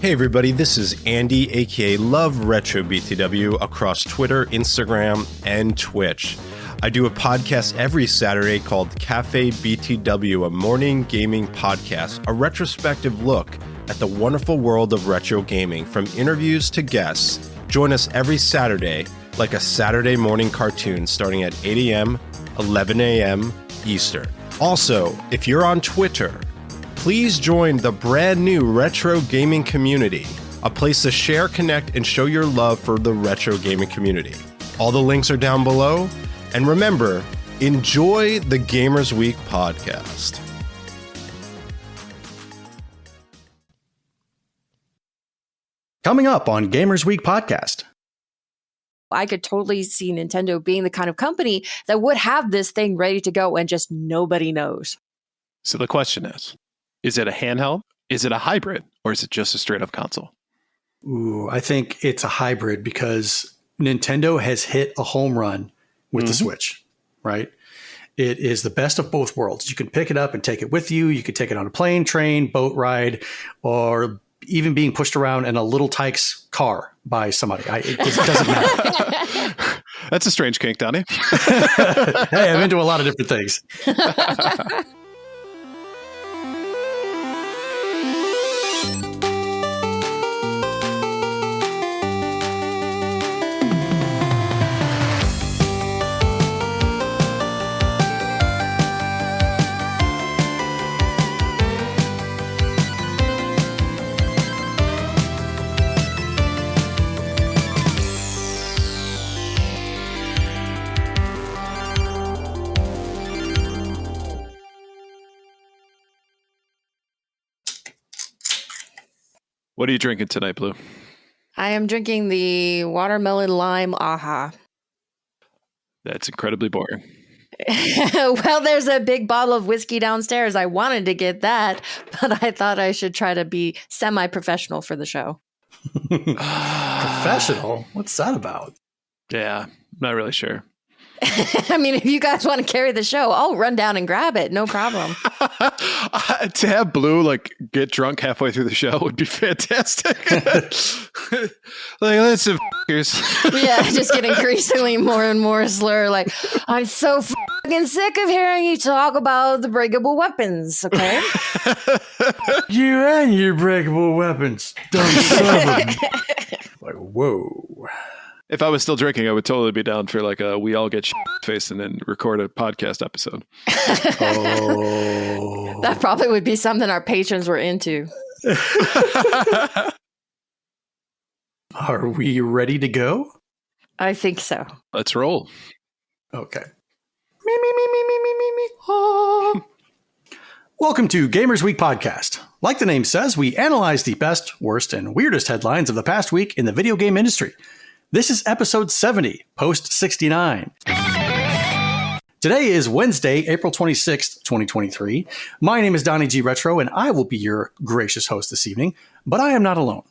Hey everybody, this is Andy, aka Love Retro BTW, across Twitter, Instagram, and Twitch. I do a podcast every Saturday called Cafe BTW, a morning gaming podcast, a retrospective look at the wonderful world of retro gaming, from interviews to guests. Join us every Saturday, like a Saturday morning cartoon, starting at 8 a.m., 11 a.m. Eastern. Also, if you're on Twitter, please join the brand new retro gaming community, a place to share, connect, and show your love for the retro gaming community. All the links are down below. And remember, enjoy the Gamers Week podcast. Coming up on Gamers Week podcast. I could totally see Nintendo being the kind of company that would have this thing ready to go and just nobody knows. So the question is it a handheld? Is it a hybrid? Or is it just a straight up console? Ooh, I think it's a hybrid because Nintendo has hit a home run with the Switch, right? It is the best of both worlds. You can pick it up and take it with you. You could take it on a plane, train, boat ride, or even being pushed around in a little Tykes car by somebody. It doesn't matter. That's a strange kink, Donnie. Hey, I'm into a lot of different things. What are you drinking tonight, Blue? I am drinking the watermelon lime aha. That's incredibly boring. Well, there's a big bottle of whiskey downstairs. I wanted to get that, but I thought I should try to be semi-professional for the show. Professional? What's that about? Yeah, not really sure. I mean, if you guys want to carry the show, I'll run down and grab it. No problem. To have Blue get drunk halfway through the show would be fantastic. Listen, yeah, just get increasingly more and more slur. Like, I'm so fucking sick of hearing you talk about the breakable weapons. Okay, You and your breakable weapons. Don't son of a... Like, whoa. If I was still drinking, I would totally be down for a we all get faced and then record a podcast episode. Oh. That probably would be something our patrons were into. Are we ready to go? I think so. Let's roll. Okay. Me. Oh. Welcome to Gamers Week podcast. Like the name says, we analyze the best, worst, and weirdest headlines of the past week in the video game industry. This is episode 70, post 69. Today is Wednesday, April 26th, 2023. My name is Donnie G. Retro, and I will be your gracious host this evening, but I am not alone.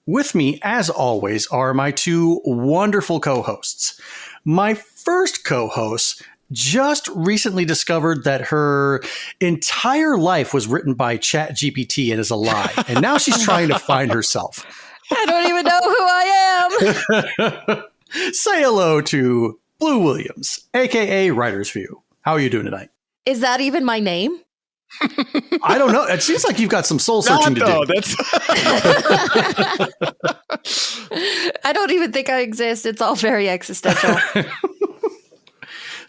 With me, as always, are my two wonderful co-hosts. My first co-host just recently discovered that her entire life was written by ChatGPT and is a lie, and now she's trying to find herself. I don't even know who I am. Say hello to Blue Williams, a.k.a. Writer's View. How are you doing tonight? Is that even my name? I don't know. It seems like you've got some soul searching to do. I don't even think I exist. It's all very existential.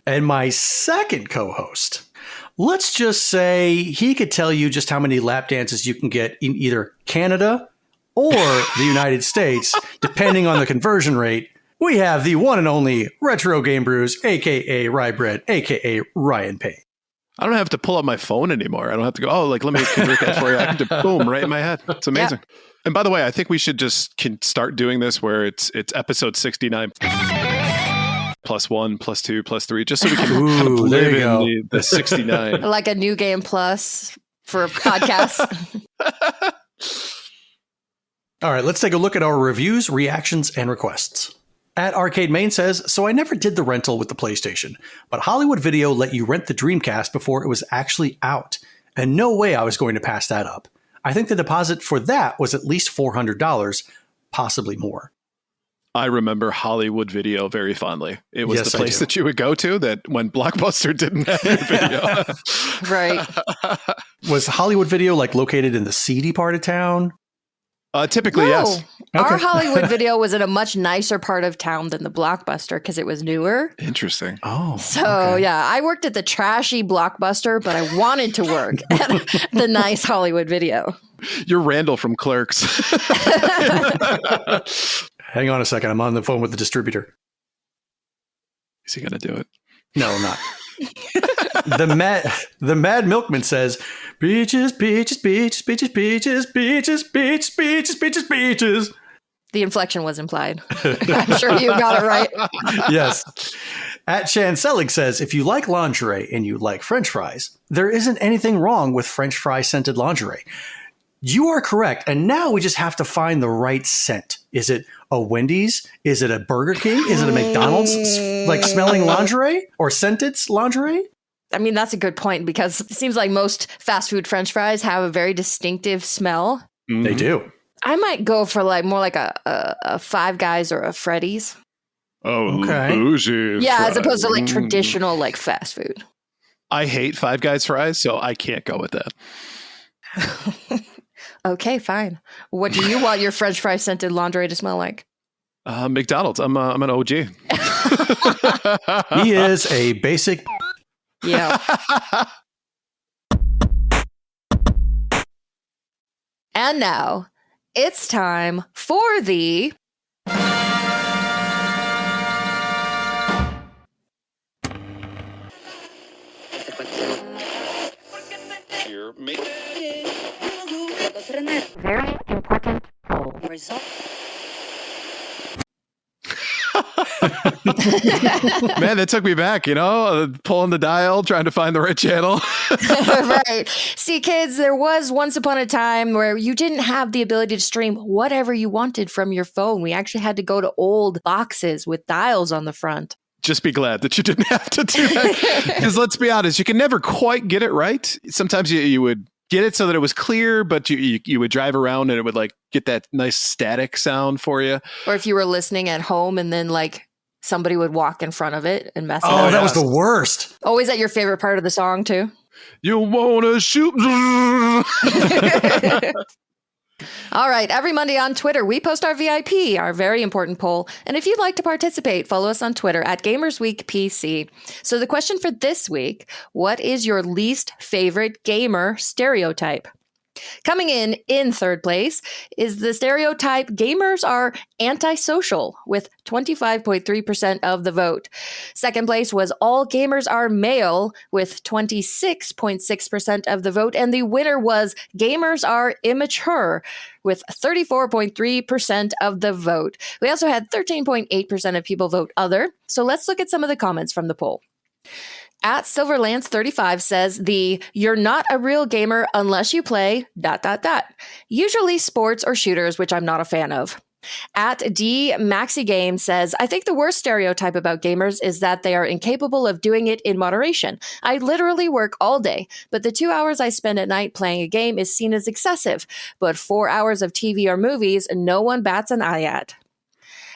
And my second co-host, let's just say he could tell you just how many lap dances you can get in either Canada or the United States, depending on the conversion rate. We have the one and only Retro Game Brews, a.k.a. Ryebread, a.k.a. Ryan Payne. I don't have to pull up my phone anymore. I don't have to go, let me convert that for you. I can just boom, right in my head. It's amazing. Yep. And by the way, I think we should start doing this where it's episode 69 plus 1, plus 2, plus 3, just so we can kind of live in the 69. Like a new game plus for podcasts. All right, let's take a look at our reviews, reactions, and requests. At Arcade Main says, so I never did the rental with the PlayStation, but Hollywood Video let you rent the Dreamcast before it was actually out, and no way I was going to pass that up. I think the deposit for that was at least $400, possibly more. I remember Hollywood Video very fondly. It was Yes, the place that you would go to that when Blockbuster didn't have your video. Right. Was Hollywood Video like located in the seedy part of town? Typically, yes. Our Okay. Hollywood Video was in a much nicer part of town than the Blockbuster because it was newer. Interesting. Oh. So, okay. yeah, I worked at the trashy Blockbuster, but I wanted to work at the nice Hollywood Video. You're Randall from Clerks. Hang on a second. I'm on the phone with the distributor. Is he going to do it? No, I'm not. The Mad Milkman says, beaches, beaches, beaches, beaches, beaches, beaches, beaches, beaches, beaches, beaches. The inflection was implied. I'm sure you got it right. Yes. At Chanselig says, if you like lingerie and you like French fries, there isn't anything wrong with French fry scented lingerie. You are correct. And now we just have to find the right scent. Is it a Wendy's? Is it a Burger King? Is it a McDonald's? Like smelling lingerie or scented lingerie? I mean, that's a good point because it seems like most fast food French fries have a very distinctive smell. They do. I might go for like more like a Five Guys or a Freddy's. Oh, Okay. bougie. Yeah, as opposed to like fries. traditional like fast food. I hate Five Guys fries, so I can't go with that. Okay, fine. What do you want your French fry scented lingerie to smell like? McDonald's. I'm an OG. He is a basic. Yeah. And now it's time for the very important poll result. Man, that took me back, pulling the dial, trying to find the right channel. Right. See, kids, there was once upon a time where you didn't have the ability to stream whatever you wanted from your phone. We actually had to go to old boxes with dials on the front. Just be glad that you didn't have to do that. Because let's be honest, you can never quite get it right. Sometimes you would get it so that it was clear, but you would drive around and it would like get that nice static sound for you. Or if you were listening at home and then like somebody would walk in front of it and mess it Oh, up. that was the worst. Always at your favorite part of the song too. You wanna shoot? All right. Every Monday on Twitter, we post our VIP, our very important poll. And if you'd like to participate, follow us on Twitter at GamersWeekPC. So the question for this week, what is your least favorite gamer stereotype? Coming in third place is the stereotype gamers are antisocial with 25.3% of the vote. Second place was all gamers are male with 26.6% of the vote. And the winner was gamers are immature with 34.3% of the vote. We also had 13.8% of people vote other. So let's look at some of the comments from the poll. At Silverlance35 says you're not a real gamer unless you play ... Usually sports or shooters, which I'm not a fan of. At D Maxi Game says, I think the worst stereotype about gamers is that they are incapable of doing it in moderation. I literally work all day, but the 2 hours I spend at night playing a game is seen as excessive. But 4 hours of TV or movies, no one bats an eye at.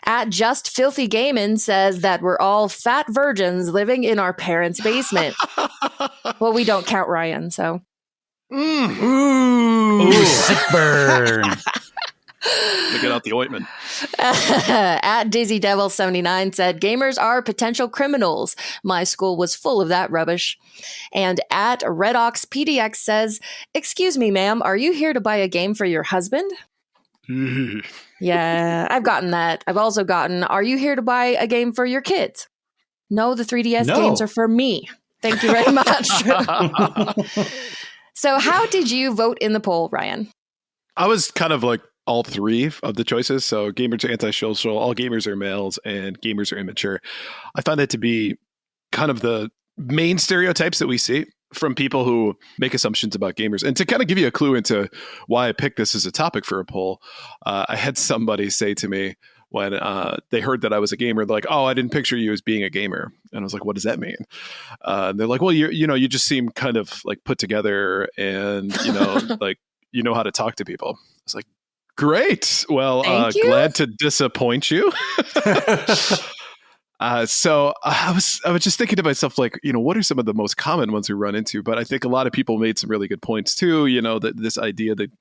At Just Filthy Gamin says that we're all fat virgins living in our parents' basement. Well, we don't count Ryan, so. Ooh, sick burn. To get out the ointment. At Dizzy Devil 79 said, gamers are potential criminals. My school was full of that rubbish. And at Redox PDX says, excuse me, ma'am, are you here to buy a game for your husband? Yeah, I've gotten that. I've also gotten, are you here to buy a game for your kids? No, the 3DS games are for me. Thank you very much. So how did you vote in the poll, Ryan? I was kind of like all three of the choices. So gamers are antisocial, all gamers are males, and gamers are immature. I find that to be kind of the main stereotypes that we see from people who make assumptions about gamers. And to kind of give you a clue into why I picked this as a topic for a poll, I had somebody say to me when they heard that I was a gamer, they're like, oh, I didn't picture you as being a gamer. And I was like, what does that mean? They're like, well, you just seem kind of like put together and, like, you know how to talk to people. I was like, great. Well, Thank you. glad to disappoint you. So I was just thinking to myself, like, what are some of the most common ones we run into? But I think a lot of people made some really good points too. That this idea that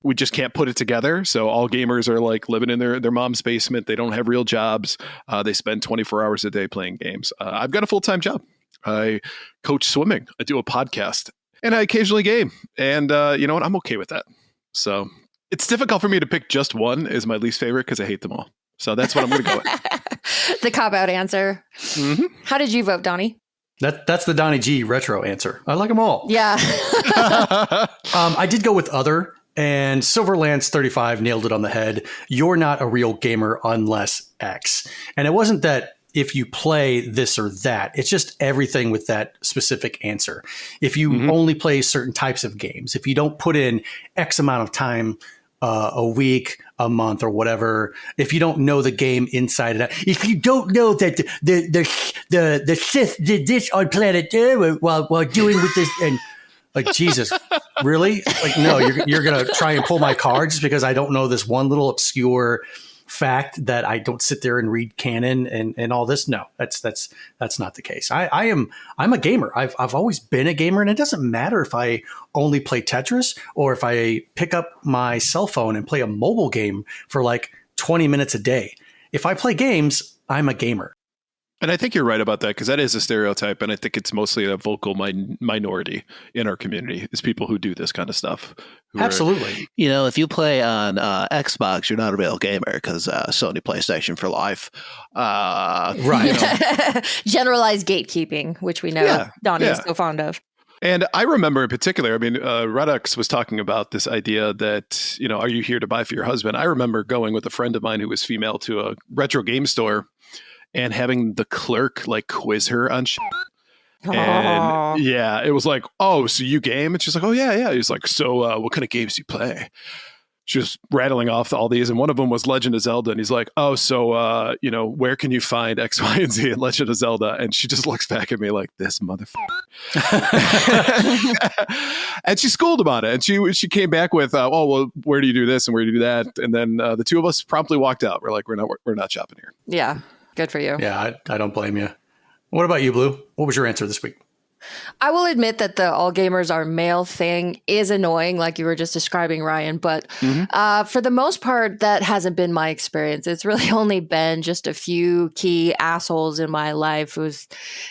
we just can't put it together. So all gamers are like living in their mom's basement. They don't have real jobs. They spend 24 hours a day playing games. I've got a full-time job. I coach swimming. I do a podcast, and I occasionally game. And you know what? I'm okay with that. So it's difficult for me to pick just one as my least favorite because I hate them all. So that's what I'm going to go with. The cop-out answer. Mm-hmm. How did you vote, Donnie? That's the Donnie G retro answer. I like them all. Yeah. I did go with other, and Silverlance 35 nailed it on the head. You're not a real gamer unless X. And it wasn't that if you play this or that, it's just everything with that specific answer. If you only play certain types of games, if you don't put in X amount of time a week, a month, or whatever, if you don't know the game inside and out, if you don't know that the Sith did this on planet Earth while doing with this, and like, Jesus, really? Like, no, you're gonna try and pull my card just because I don't know this one little obscure fact that I don't sit there and read canon and all this. No, that's not the case. I'm a gamer. I've always been a gamer, and it doesn't matter if I only play Tetris or if I pick up my cell phone and play a mobile game for like 20 minutes a day. If I play games, I'm a gamer. And I think you're right about that, because that is a stereotype, and I think it's mostly a vocal minority in our community is people who do this kind of stuff. Absolutely. If you play on Xbox, you're not a real gamer because Sony PlayStation for life. Right. Generalized gatekeeping, which we know Donnie is so fond of. And I remember in particular, Redux was talking about this idea that, are you here to buy for your husband? I remember going with a friend of mine who was female to a retro game store and having the clerk like quiz her on shit. And it was like, oh, so you game? And she's like, oh, yeah. He's like, so what kind of games do you play? She was rattling off all these, and one of them was Legend of Zelda. And he's like, oh, so, where can you find X, Y, and Z in Legend of Zelda? And she just looks back at me like, this motherfucker. And she schooled him on it. And she came back with, oh, well, where do you do this and where do you do that? And then the two of us promptly walked out. We're like, we're not shopping here. Yeah. Good for you. Yeah, I don't blame you. What about you, Blue? What was your answer this week? I will admit that the all gamers are male thing is annoying, like you were just describing, Ryan. But for the most part, that hasn't been my experience. It's really only been just a few key assholes in my life who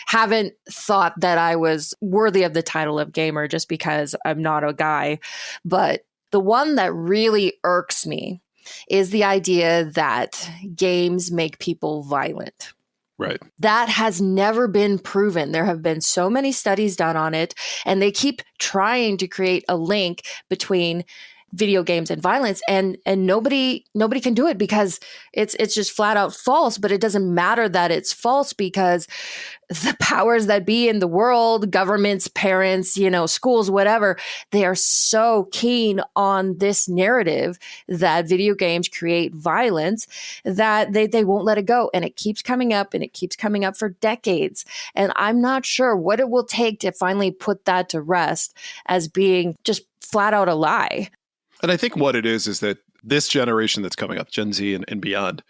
haven't thought that I was worthy of the title of gamer just because I'm not a guy. But the one that really irks me is the idea that games make people violent. Right. That has never been proven. There have been so many studies done on it, and they keep trying to create a link between video games and violence, and nobody can do it because it's just flat out false. But it doesn't matter that it's false because the powers that be in the world, governments, parents, schools, whatever, they are so keen on this narrative that video games create violence that they won't let it go. And it keeps coming up, and it keeps coming up for decades. And I'm not sure what it will take to finally put that to rest as being just flat out a lie. And I think what it is that this generation that's coming up, Gen Z and beyond,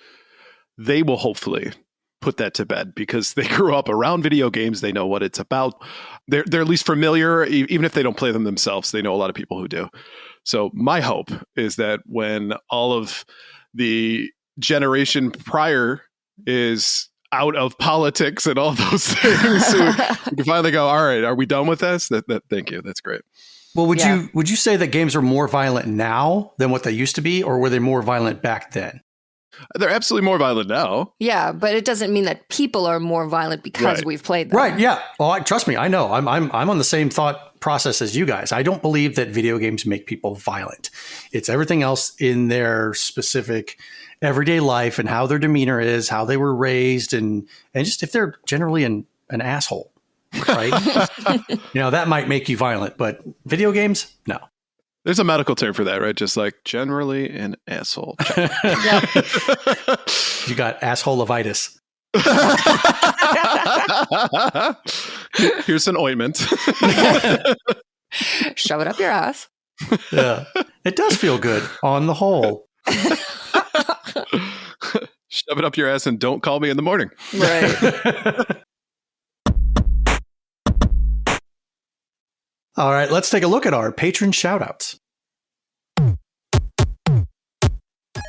they will hopefully put that to bed because they grew up around video games. They know what it's about. They're at least familiar, even if they don't play them themselves. They know a lot of people who do. So my hope is that when all of the generation prior is out of politics and all those things, we can finally go, all right, are we done with this? Thank you. That's great. Well, would you say that games are more violent now than what they used to be, or were they more violent back then? They're absolutely more violent now. Yeah, but it doesn't mean that people are more violent because we've played them. Right, yeah. Oh, trust me, I know. I'm on the same thought process as you guys. I don't believe that video games make people violent. It's everything else in their specific everyday life and how their demeanor is, how they were raised, and just if they're generally an asshole. Right? That might make you violent, but video games, no. There's a medical term for that, right? Just like generally an asshole. You got assholeitis. Here's an ointment. Shove it up your ass. Yeah. It does feel good on the whole. Shove it up your ass and don't call me in the morning. Right. All right, let's take a look at our patron shoutouts.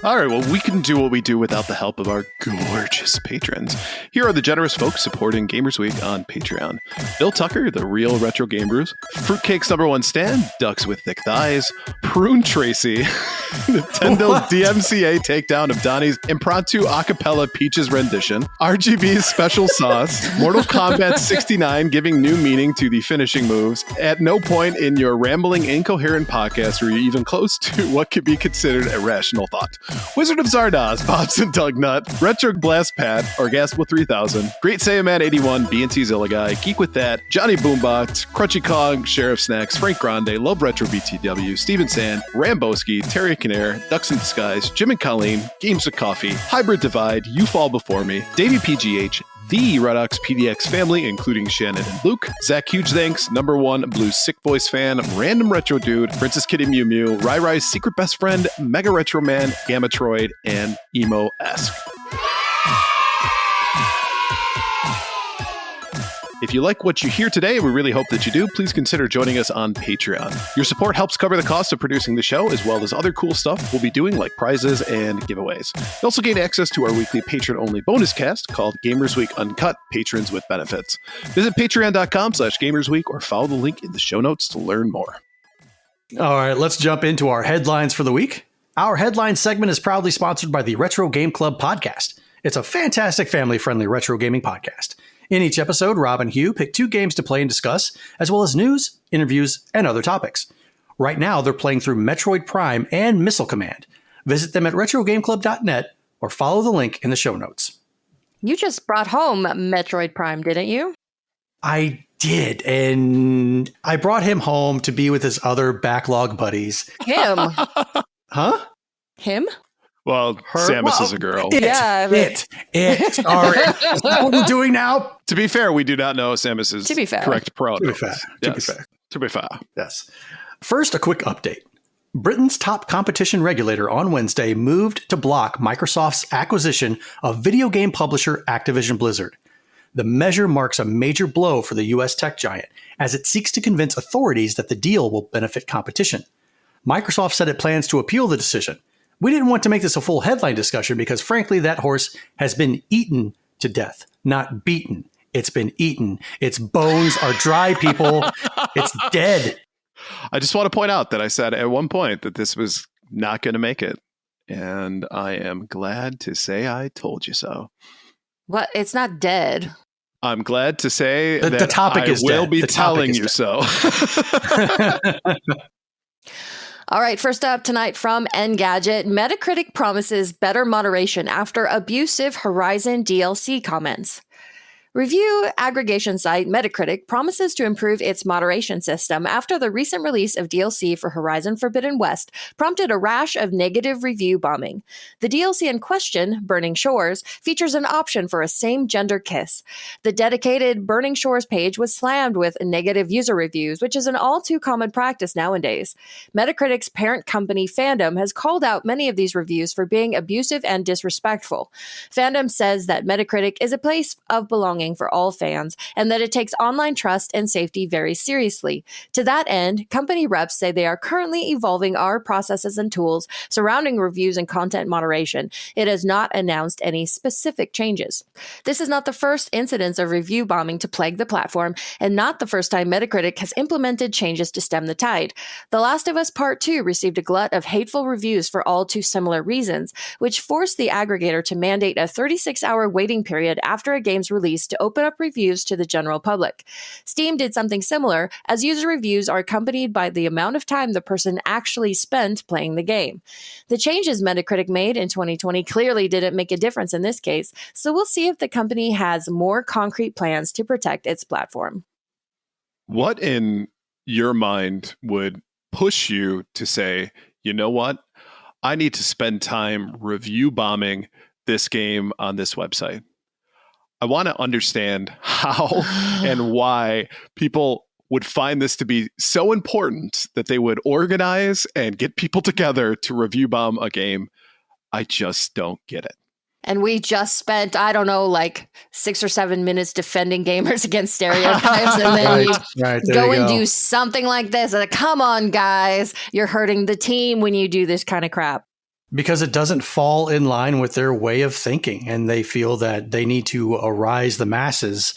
All right, well, we can do what we do without the help of our gorgeous patrons. Here are the generous folks supporting Gamers Week on Patreon. Bill Tucker, the real Retro Game Brews. Fruitcake's #1 Stan, Ducks with Thick Thighs. Prune Tracy, Nintendo's DMCA takedown of Donnie's impromptu acapella Peaches rendition. RGB's Special Sauce. Mortal Kombat 69 giving new meaning to the finishing moves. At no point in your rambling, incoherent podcast were you even close to what could be considered a rational thought. Wizard of Zardoz, Bobs and Dugnut, Retro Blast Pat, Orgasmo 3000, Great Saiyaman 81, B&T Zilla Guy, Geek With That, Johnny Boombox, Crunchy Kong, Sheriff Snacks, Frank Grande, Love Retro BTW, Steven Sand, Ramboski, Terry Kinnair, Ducks in Disguise, Jim and Colleen, Games with Coffee, Hybrid Divide, You Fall Before Me, Davey PGH, the Redox PDX family, including Shannon and Luke, Zach Huge Thanks, #1 Blue Sick Boys fan, Random Retro Dude, Princess Kitty Mew Mew, Rai Rai's Secret Best Friend, Mega Retro Man, Gamma Troid, and Emo-esque. If you like what you hear today, we really hope that you do, please consider joining us on Patreon. Your support helps cover the cost of producing the show, as well as other cool stuff we'll be doing like prizes and giveaways. You also gain access to our weekly patron-only bonus cast called Gamers Week Uncut, Patrons with Benefits. Visit patreon.com/gamersweek or follow the link in the show notes to learn more. All right, let's jump into our headlines for the week. Our headline segment is proudly sponsored by the Retro Game Club podcast. It's a fantastic family-friendly retro gaming podcast. In each episode, Rob and Hugh pick 2 games to play and discuss, as well as news, interviews, and other topics. Right now, they're playing through Metroid Prime and Missile Command. Visit them at retrogameclub.net or follow the link in the show notes. You just brought home Metroid Prime, didn't you? I did, and I brought him home to be with his other backlog buddies. Him. Huh? Him? Well, Samus is a girl. It. Sorry. Is that what we're doing now? To be fair, we do not know Samus's correct pronouns. To be fair. Yes. First, a quick update. Britain's top competition regulator on Wednesday moved to block Microsoft's acquisition of video game publisher Activision Blizzard. The measure marks a major blow for the U.S. tech giant, as it seeks to convince authorities that the deal will benefit competition. Microsoft said it plans to appeal the decision. We didn't want to make this a full headline discussion because, frankly, that horse has been eaten to death, not beaten. It's been eaten. Its bones are dry, people. It's dead. I just want to point out that I said at one point that this was not going to make it. And I am glad to say I told you so. What? It's not dead. I'm glad to say that the topic I is will dead. be The telling topic is you so. All right, first up tonight from Engadget, Metacritic promises better moderation after abusive Horizon DLC comments. Review aggregation site Metacritic promises to improve its moderation system after the recent release of DLC for Horizon Forbidden West prompted a rash of negative review bombing. The DLC in question, Burning Shores, features an option for a same-gender kiss. The dedicated Burning Shores page was slammed with negative user reviews, which is an all-too-common practice nowadays. Metacritic's parent company, Fandom, has called out many of these reviews for being abusive and disrespectful. Fandom says that Metacritic is a place of belonging for all fans, and that it takes online trust and safety very seriously. To that end, company reps say they are currently evolving our processes and tools surrounding reviews and content moderation. It has not announced any specific changes. This is not the first incidence of review bombing to plague the platform, and not the first time Metacritic has implemented changes to stem the tide. The Last of Us Part 2 received a glut of hateful reviews for all too similar reasons, which forced the aggregator to mandate a 36-hour waiting period after a game's release to open up reviews to the general public. Steam did something similar, as user reviews are accompanied by the amount of time the person actually spent playing the game. The changes Metacritic made in 2020 clearly didn't make a difference in this case, so we'll see if the company has more concrete plans to protect its platform. What in your mind would push you to say, you know what? I need to spend time review bombing this game on this website. I want to understand how and why people would find this to be so important that they would organize and get people together to review bomb a game. I just don't get it. And we just spent, I don't know, like 6 or 7 minutes defending gamers against stereotypes. And then you go and do something like this. Like, come on, guys. You're hurting the team when you do this kind of crap. Because it doesn't fall in line with their way of thinking. And they feel that they need to arise the masses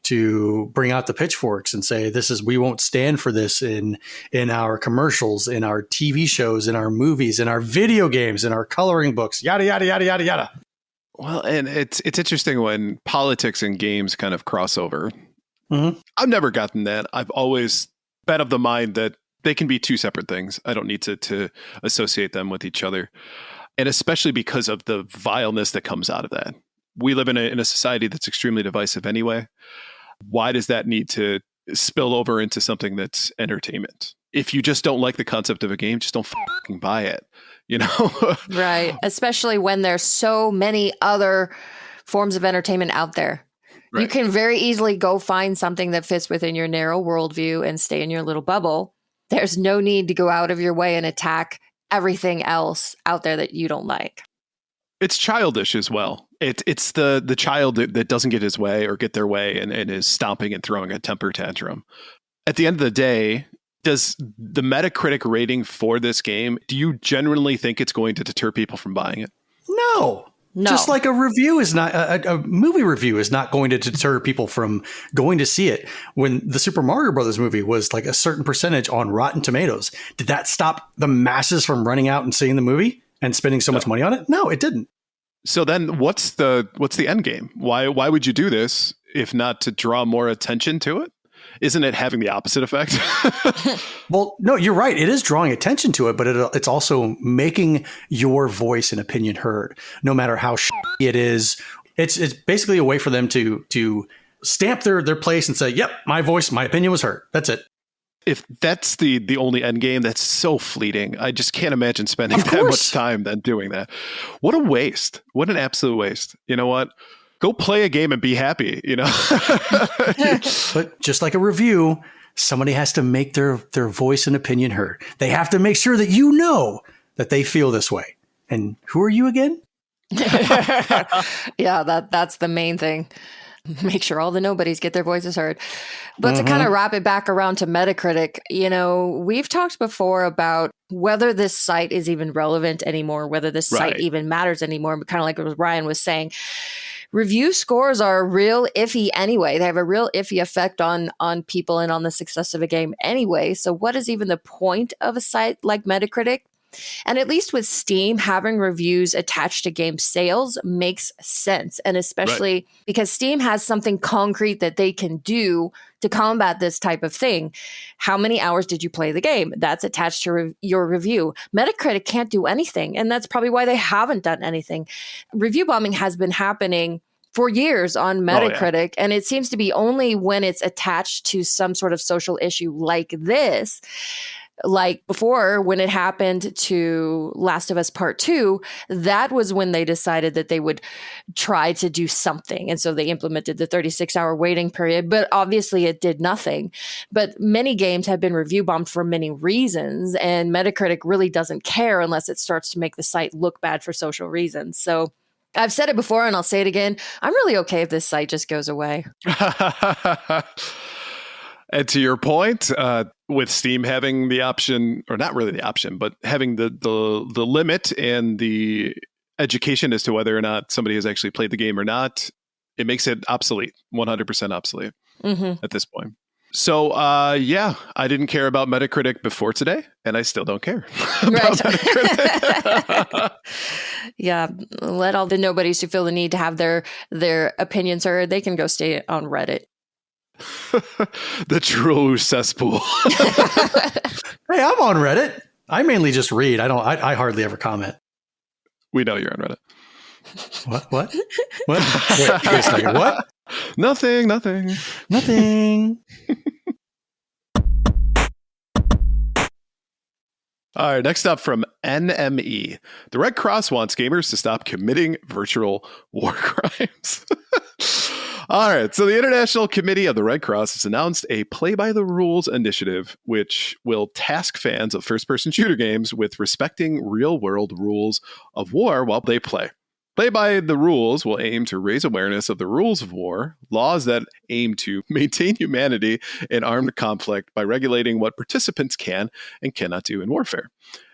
to bring out the pitchforks and say, we won't stand for this in our commercials, in our TV shows, in our movies, in our video games, in our coloring books, yada, yada, yada, yada, yada. Well, and it's interesting when politics and games kind of cross over. Mm-hmm. I've never gotten that. I've always been of the mind that they can be two separate things. I don't need to associate them with each other. And especially because of the vileness that comes out of that. We live in a society that's extremely divisive anyway. Why does that need to spill over into something that's entertainment? If you just don't like the concept of a game, just don't fucking buy it. You know? Right. Especially when there's so many other forms of entertainment out there. Right. You can very easily go find something that fits within your narrow worldview and stay in your little bubble. There's no need to go out of your way and attack everything else out there that you don't like. It's childish as well. It's the child that doesn't get his way or get their way and is stomping and throwing a temper tantrum. At the end of the day, does the Metacritic rating for this game, do you genuinely think it's going to deter people from buying it? No. Just like a review is not, a movie review is not going to deter people from going to see it. When the Super Mario Brothers movie was like a certain percentage on Rotten Tomatoes, did that stop the masses from running out and seeing the movie and spending so much money on it? No, it didn't. So then what's the end game? Why would you do this if not to draw more attention to it? Isn't it having the opposite effect? Well, no, you're right. It is drawing attention to it, but it's also making your voice and opinion heard, no matter how it is. It's basically a way for them to stamp their place and say, yep, my voice, my opinion was heard. That's it. If that's the only end game, that's so fleeting. I just can't imagine spending that much time then doing that. What a waste. What an absolute waste. You know what? Go play a game and be happy, you know? But just like a review, somebody has to make their voice and opinion heard. They have to make sure that you know that they feel this way. And who are you again? Yeah, that's the main thing. Make sure all the nobodies get their voices heard. But to kind of wrap it back around to Metacritic, you know, we've talked before about whether this site is even relevant anymore, whether this site even matters anymore. But kind of like what Ryan was saying, review scores are real iffy anyway. They have a real iffy effect on people and on the success of a game anyway. So what is even the point of a site like Metacritic? And at least with Steam, having reviews attached to game sales makes sense. And especially because Steam has something concrete that they can do to combat this type of thing. How many hours did you play the game? That's attached to your review. Metacritic can't do anything. And that's probably why they haven't done anything. Review bombing has been happening for years on Metacritic. And it seems to be only when it's attached to some sort of social issue like this. Like before, when it happened to Last of Us Part 2, that was when they decided that they would try to do something. And so they implemented the 36-hour waiting period, but obviously it did nothing. But many games have been review bombed for many reasons, and Metacritic really doesn't care unless it starts to make the site look bad for social reasons. So I've said it before and I'll say it again. I'm really okay if this site just goes away. And to your point, with Steam having the option, or not really the option, but having the limit and the education as to whether or not somebody has actually played the game or not, it makes it obsolete, 100% obsolete at this point. So, I didn't care about Metacritic before today, and I still don't care about Metacritic. Yeah, let all the nobodies who feel the need to have their opinions heard, they can go stay on Reddit. The true cesspool. Hey, I'm on Reddit. I mainly just read. I hardly ever comment. We know you're on Reddit. What? Wait a second. What? Nothing. All right, next up from NME. The Red Cross wants gamers to stop committing virtual war crimes. All right. So the International Committee of the Red Cross has announced a play-by-the-rules initiative, which will task fans of first-person shooter games with respecting real-world rules of war while they play. Play by the rules will aim to raise awareness of the rules of war, laws that aim to maintain humanity in armed conflict by regulating what participants can and cannot do in warfare.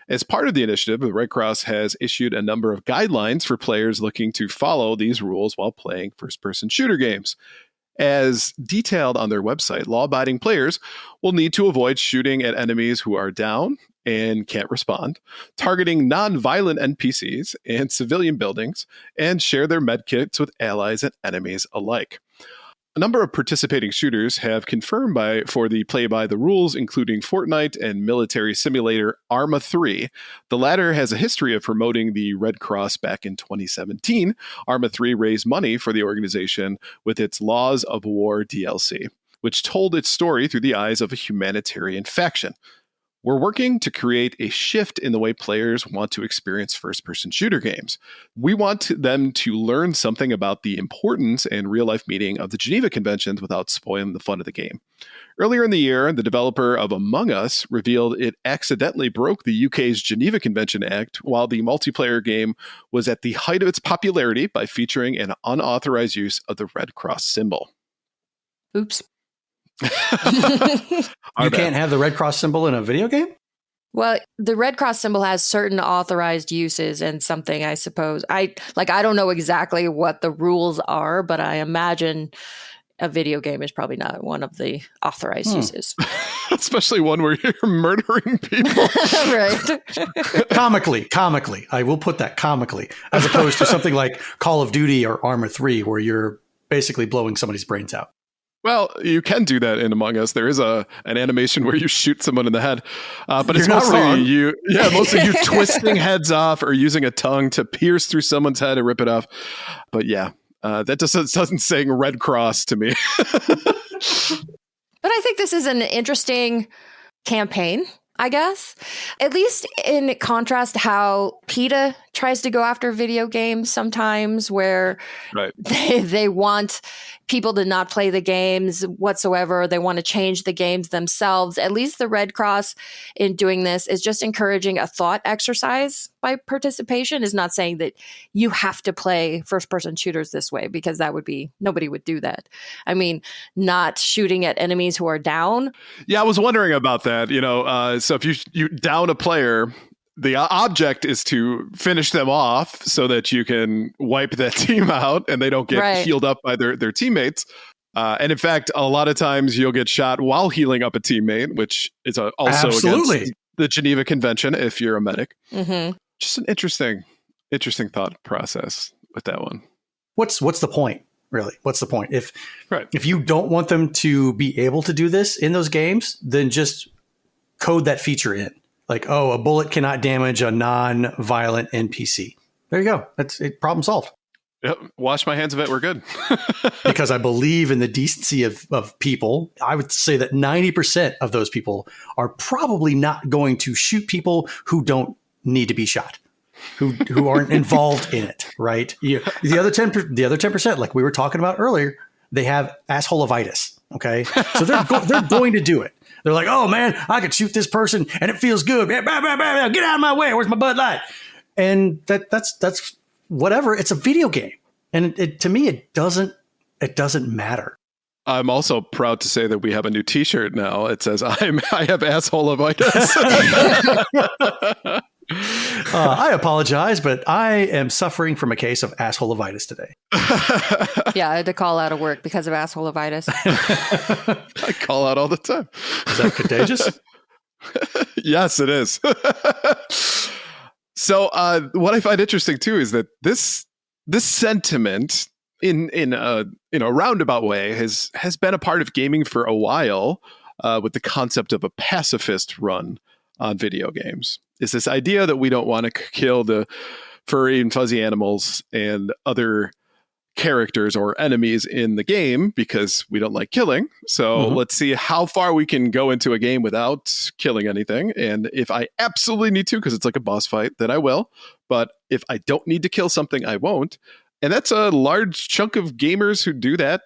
As part of the initiative, the Red Cross has issued a number of guidelines for players looking to follow these rules while playing first-person shooter games. As detailed on their website, law-abiding players will need to avoid shooting at enemies who are down and can't respond, targeting non-violent NPCs and civilian buildings, and share their medkits with allies and enemies alike. A number of participating shooters have confirmed for the play-by-the-rules, including Fortnite and military simulator Arma 3. The latter has a history of promoting the Red Cross back in 2017. Arma 3 raised money for the organization with its Laws of War DLC, which told its story through the eyes of a humanitarian faction. We're working to create a shift in the way players want to experience first-person shooter games. We want them to learn something about the importance and real-life meaning of the Geneva Conventions without spoiling the fun of the game. Earlier in the year, the developer of Among Us revealed it accidentally broke the UK's Geneva Convention Act while the multiplayer game was at the height of its popularity by featuring an unauthorized use of the Red Cross symbol. Oops. You can't have the Red Cross symbol in a video game? Well, the Red Cross symbol has certain authorized uses and something, I suppose. I don't know exactly what the rules are, but I imagine a video game is probably not one of the authorized uses. Especially one where you're murdering people. Right. Comically. I will put that comically, as opposed to something like Call of Duty or Arma 3, where you're basically blowing somebody's brains out. Well, you can do that in Among Us. There is an animation where you shoot someone in the head, but it's You're not mostly wrong. you twisting heads off or using a tongue to pierce through someone's head and rip it off. But yeah, that doesn't saying Red Cross to me. But I think this is an interesting campaign, I guess. At least in contrast to how PETA tries to go after video games sometimes, where Right. they want people to not play the games whatsoever. They want to change the games themselves. At least the Red Cross in doing this is just encouraging a thought exercise by participation, is not saying that you have to play first-person shooters this way, because nobody would do that. I mean, not shooting at enemies who are down. Yeah, I was wondering about that. So if you down a player, the object is to finish them off so that you can wipe that team out and they don't get healed up by their teammates. And in fact, a lot of times you'll get shot while healing up a teammate, which is also against the Geneva Convention if you're a medic. Mm-hmm. Just an interesting thought process with that one. What's the point, really? What's the point? If If you don't want them to be able to do this in those games, then just code that feature in. Like, a bullet cannot damage a non-violent NPC. There you go. That's it. Problem solved. Yep. Wash my hands of it. We're good. Because I believe in the decency of people. I would say that 90% of those people are probably not going to shoot people who don't need to be shot, who aren't involved in it. Right. The other 10%, like we were talking about earlier, they have assholeitis. Okay. So they're going to do it. They're like, oh man, I could shoot this person and it feels good. Get out of my way. Where's my Bud Light? And that's whatever. It's a video game. And to me, it doesn't matter. I'm also proud to say that we have a new T-shirt now. It says, I have assholeitis. I apologize, but I am suffering from a case of assholeitis today. Yeah, I had to call out of work because of assholeitis. I call out all the time. Is that contagious? Yes, it is. So what I find interesting too is that this sentiment in a roundabout way has been a part of gaming for a while, with the concept of a pacifist run on video games. Is this idea that we don't want to kill the furry and fuzzy animals and other characters or enemies in the game because we don't like killing. So let's see how far we can go into a game without killing anything. And if I absolutely need to, because it's like a boss fight, then I will. But if I don't need to kill something, I won't. And that's a large chunk of gamers who do that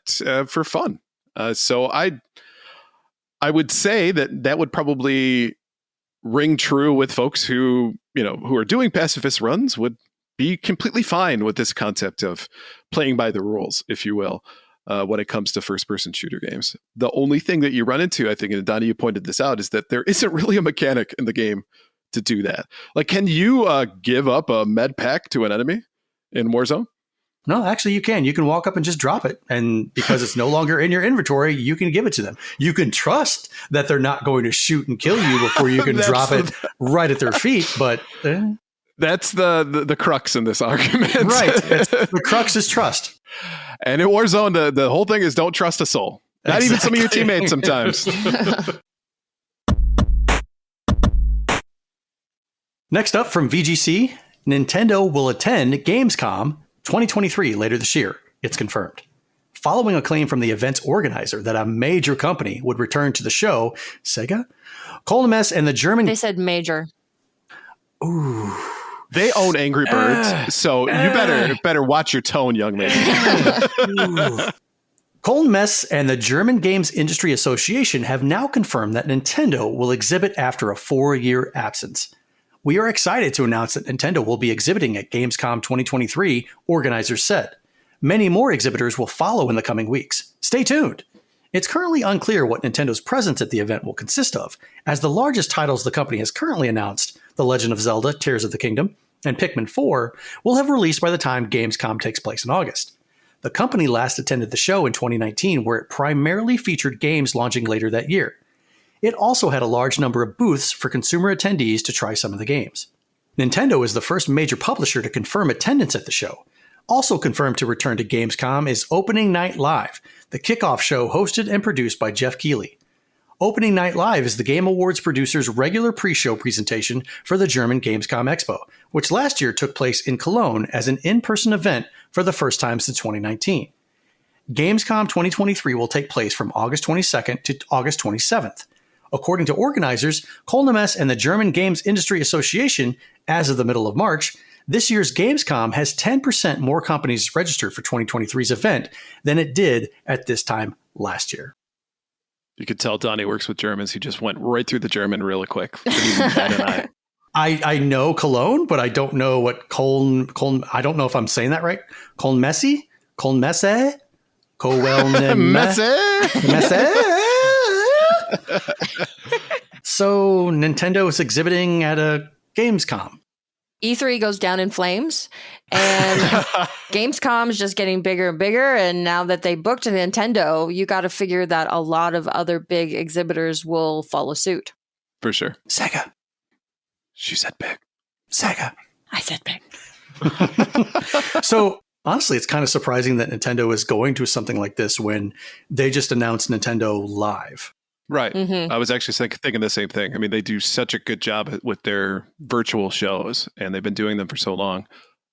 for fun. So I would say that would probably ring true with folks who are doing pacifist runs, would be completely fine with this concept of playing by the rules, if you will, when it comes to first-person shooter games. The only thing that you run into, I think, and Donnie, you pointed this out, is that there isn't really a mechanic in the game to do that. Like, can you give up a med pack to an enemy in Warzone? No, actually, you can. You can walk up and just drop it. And because it's no longer in your inventory, you can give it to them. You can trust that they're not going to shoot and kill you before you can drop it right at their feet. But that's the crux in this argument. Right. The crux is trust. And in Warzone, the whole thing is don't trust a soul. Not even some of your teammates sometimes. Next up from VGC, Nintendo will attend Gamescom 2023 later this year. It's confirmed. Following a claim from the event's organizer that a major company would return to the show, Sega, Colomes, and the German... They said major. Ooh. They own Angry Birds, so you better watch your tone, young lady. Colomes and the German Games Industry Association have now confirmed that Nintendo will exhibit after a 4-year absence. We are excited to announce that Nintendo will be exhibiting at Gamescom 2023, organizers said. Many more exhibitors will follow in the coming weeks. Stay tuned. It's currently unclear what Nintendo's presence at the event will consist of, as the largest titles the company has currently announced, The Legend of Zelda, Tears of the Kingdom, and Pikmin 4, will have released by the time Gamescom takes place in August. The company last attended the show in 2019, where it primarily featured games launching later that year. It also had a large number of booths for consumer attendees to try some of the games. Nintendo is the first major publisher to confirm attendance at the show. Also confirmed to return to Gamescom is Opening Night Live, the kickoff show hosted and produced by Jeff Keighley. Opening Night Live is the Game Awards producer's regular pre-show presentation for the German Gamescom Expo, which last year took place in Cologne as an in-person event for the first time since 2019. Gamescom 2023 will take place from August 22nd to August 27th. According to organizers, Colomes and the German Games Industry Association, as of the middle of March, this year's Gamescom has 10% more companies registered for 2023's event than it did at this time last year. You could tell Donnie works with Germans. He just went right through the German really quick. I know Cologne, but I don't know what Cologne. I don't know if I'm saying that right. Colmesse? Colmesse? Messe? So Nintendo is exhibiting at a Gamescom. E3 goes down in flames, and Gamescom is just getting bigger and bigger. And now that they booked Nintendo, you got to figure that a lot of other big exhibitors will follow suit. For sure. Sega. She said big. Sega. I said big. So honestly, it's kind of surprising that Nintendo is going to something like this when they just announced Nintendo Live. Right. Mm-hmm. I was actually thinking the same thing. I mean, they do such a good job with their virtual shows, and they've been doing them for so long.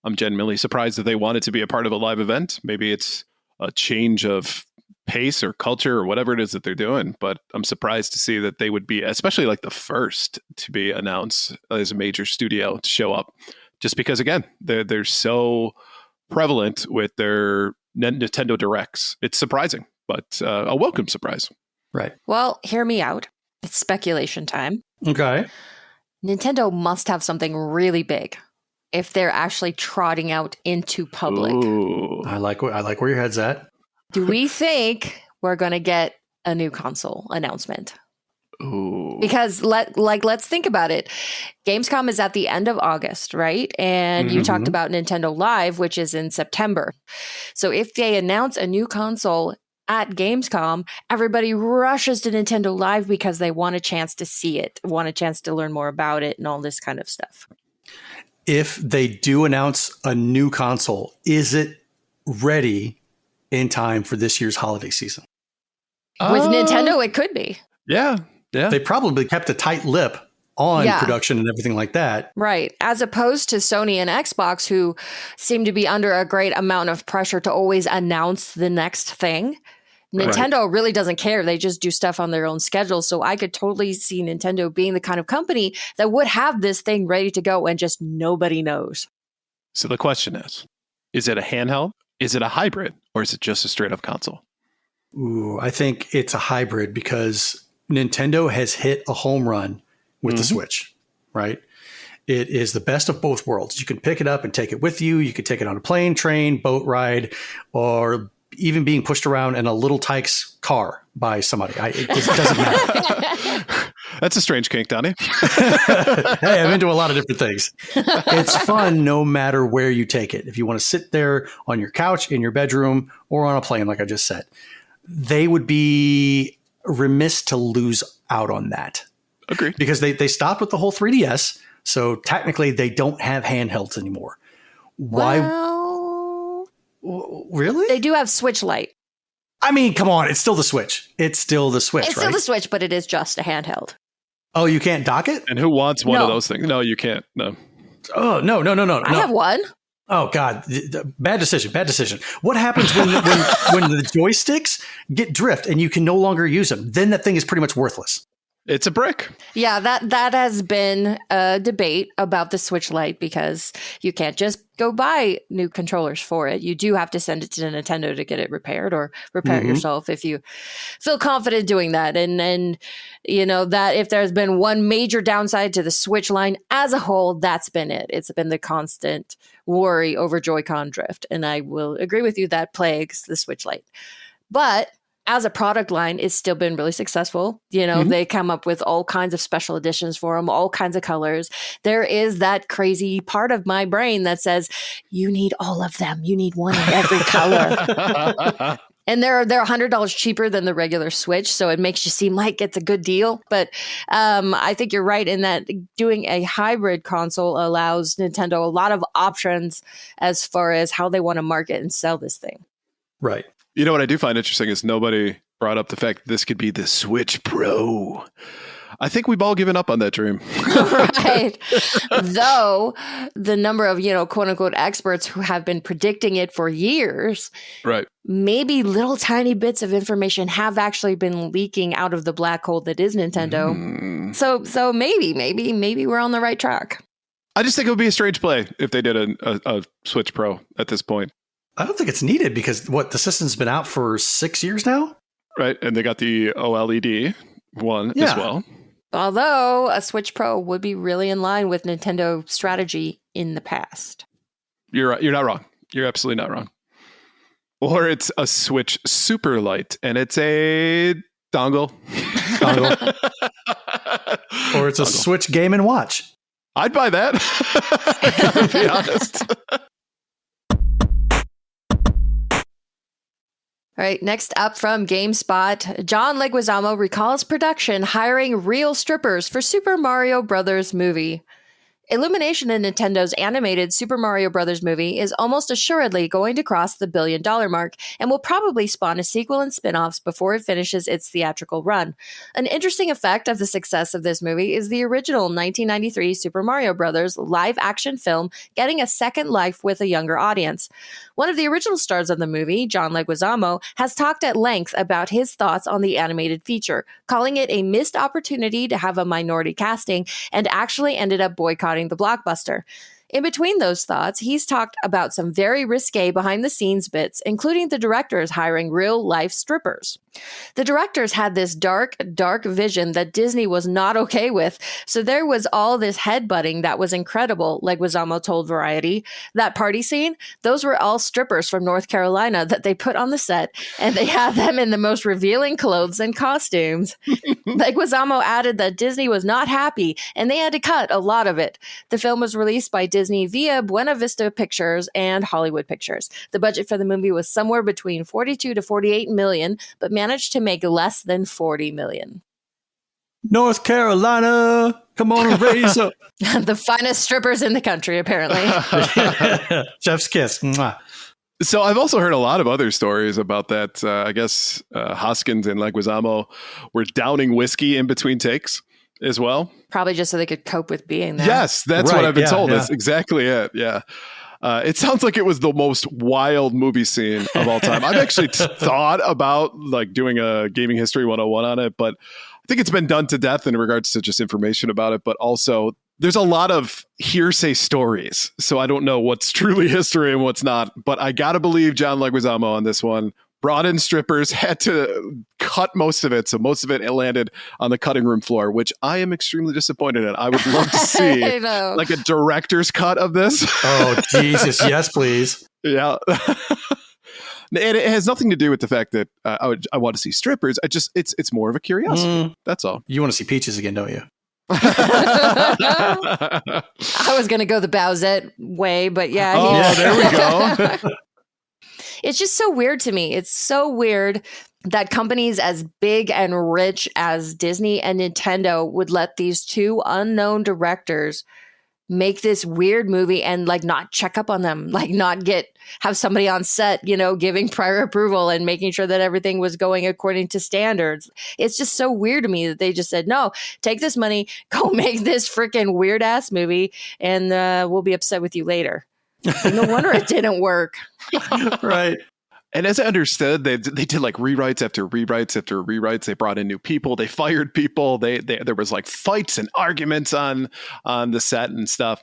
I'm genuinely surprised that they wanted to be a part of a live event. Maybe it's a change of pace or culture or whatever it is that they're doing, but I'm surprised to see that they would be, especially like the first to be announced as a major studio to show up, just because, again, they're so prevalent with their Nintendo Directs. It's surprising, but a welcome surprise. Right. Well, hear me out. It's speculation time. Okay. Nintendo must have something really big if they're actually trotting out into public. Ooh. I like where your head's at. Do we think we're going to get a new console announcement? Ooh. Because let's think about it. Gamescom is at the end of August, right? And you talked about Nintendo Live, which is in September. So if they announce a new console at Gamescom, everybody rushes to Nintendo Live because they want a chance to see it, want a chance to learn more about it and all this kind of stuff. If they do announce a new console, is it ready in time for this year's holiday season? With Nintendo, it could be. Yeah. They probably kept a tight lip on production and everything like that. Right. As opposed to Sony and Xbox, who seem to be under a great amount of pressure to always announce the next thing. Nintendo really doesn't care. They just do stuff on their own schedule. So I could totally see Nintendo being the kind of company that would have this thing ready to go and just nobody knows. So the question is, Is it a handheld? Is it a hybrid? Or is it just a straight up console? Ooh, I think it's a hybrid because Nintendo has hit a home run with the Switch, right? It is the best of both worlds. You can pick it up and take it with you. You could take it on a plane, train, boat ride, or even being pushed around in a little Tykes car by somebody. It just doesn't matter. That's a strange kink, Donnie. Hey, I'm into a lot of different things. It's fun no matter where you take it. If you want to sit there on your couch, in your bedroom, or on a plane, like I just said, they would be remiss to lose out on that. Agreed. Because they stopped with the whole 3DS. So technically, they don't have handhelds anymore. Why? Well, Really? they do have Switch Lite. I mean, come on. It's still the Switch. It's still the Switch, It's right? still the Switch, but it is just a handheld. Oh, you can't dock it? And who wants one No. of those things? No, you can't. No. Oh, no. I have one. Oh, God. Bad decision. Bad decision. What happens when the joysticks get drift and you can no longer use them? Then that thing is pretty much worthless. It's a brick. Yeah, that has been a debate about the Switch Lite because you can't just go buy new controllers for it. You do have to send it to Nintendo to get it repaired or repair it yourself if you feel confident doing that. And you know that if there's been one major downside to the Switch line as a whole, that's been it. It's been the constant worry over Joy-Con drift. And I will agree with you that plagues the Switch Lite. But as a product line, it's still been really successful. You know, they come up with all kinds of special editions for them, all kinds of colors. There is that crazy part of my brain that says, you need all of them. You need one in every color. And they're $100 cheaper than the regular Switch, so it makes you seem like it's a good deal. But I think you're right in that doing a hybrid console allows Nintendo a lot of options as far as how they want to market and sell this thing. Right. You know what I do find interesting is nobody brought up the fact that this could be the Switch Pro. I think we've all given up on that dream. Right. Though the number of, quote unquote experts who have been predicting it for years, Right. maybe little tiny bits of information have actually been leaking out of the black hole that is Nintendo. So maybe we're on the right track. I just think it would be a strange play if they did a Switch Pro at this point. I don't think it's needed because the system's been out for 6 years now. Right. And they got the OLED one as well. Although a Switch Pro would be really in line with Nintendo strategy in the past. You're not wrong. You're absolutely not wrong. Or it's a Switch Super Lite and it's a dongle. Or it's a Switch Game & Watch. I'd buy that, to be honest. All right, next up from GameSpot, John Leguizamo recalls production hiring real strippers for Super Mario Brothers movie. Illumination and Nintendo's animated Super Mario Bros. Movie is almost assuredly going to cross the $1 billion mark and will probably spawn a sequel and spin-offs before it finishes its theatrical run. An interesting effect of the success of this movie is the original 1993 Super Mario Bros. Live-action film getting a second life with a younger audience. One of the original stars of the movie, John Leguizamo, has talked at length about his thoughts on the animated feature, calling it a missed opportunity to have a minority casting, and actually ended up boycotting the blockbuster. In between those thoughts, he's talked about some very risque behind-the-scenes bits, including the directors hiring real-life strippers. The directors had this dark vision that Disney was not okay with, so there was all this headbutting that was incredible, Leguizamo told Variety. That party scene, those were all strippers from North Carolina that they put on the set, and they had them in the most revealing clothes and costumes. Leguizamo added that Disney was not happy, and they had to cut a lot of it. The film was released by Disney via Buena Vista Pictures and Hollywood Pictures. The budget for the movie was somewhere between 42 to 48 million, but managed to make less than 40 million. North Carolina, come on and raise up. The finest strippers in the country, apparently. Chef's kiss. Mwah. So I've also heard a lot of other stories about that. I guess Hoskins and Leguizamo were downing whiskey in between takes as well. Probably just so they could cope with being there. Yes, that's Right, what I've been yeah, told. yeah. That's exactly it. Yeah. It sounds like it was the most wild movie scene of all time. I've actually thought about like doing a gaming history 101 on it, but I think it's been done to death in regards to just information about it. But also There's a lot of hearsay stories, so I don't know what's truly history and what's not, but I gotta believe John Leguizamo on this one. Brought in strippers, had to cut most of it, so most of it landed on the cutting room floor, which I am extremely disappointed in. I would love to see like a director's cut of this. Oh, Jesus, yes, please. Yeah. And it has nothing to do with the fact that I want to see strippers. It's more of a curiosity. That's all. You want to see Peaches again, don't you? I was going to go the Bowsette way, but yeah. Oh, there we go. It's just so weird to me. It's so weird that companies as big and rich as Disney and Nintendo would let these two unknown directors make this weird movie and like not check up on them, like not have somebody on set, giving prior approval and making sure that everything was going according to standards. It's just so weird to me that they just said, no, take this money, go make this freaking weird ass movie, and we'll be upset with you later. No wonder it didn't work. Right. And as I understood, they did like rewrites after rewrites after rewrites. They brought in new people. They fired people. There was like fights and arguments on the set and stuff.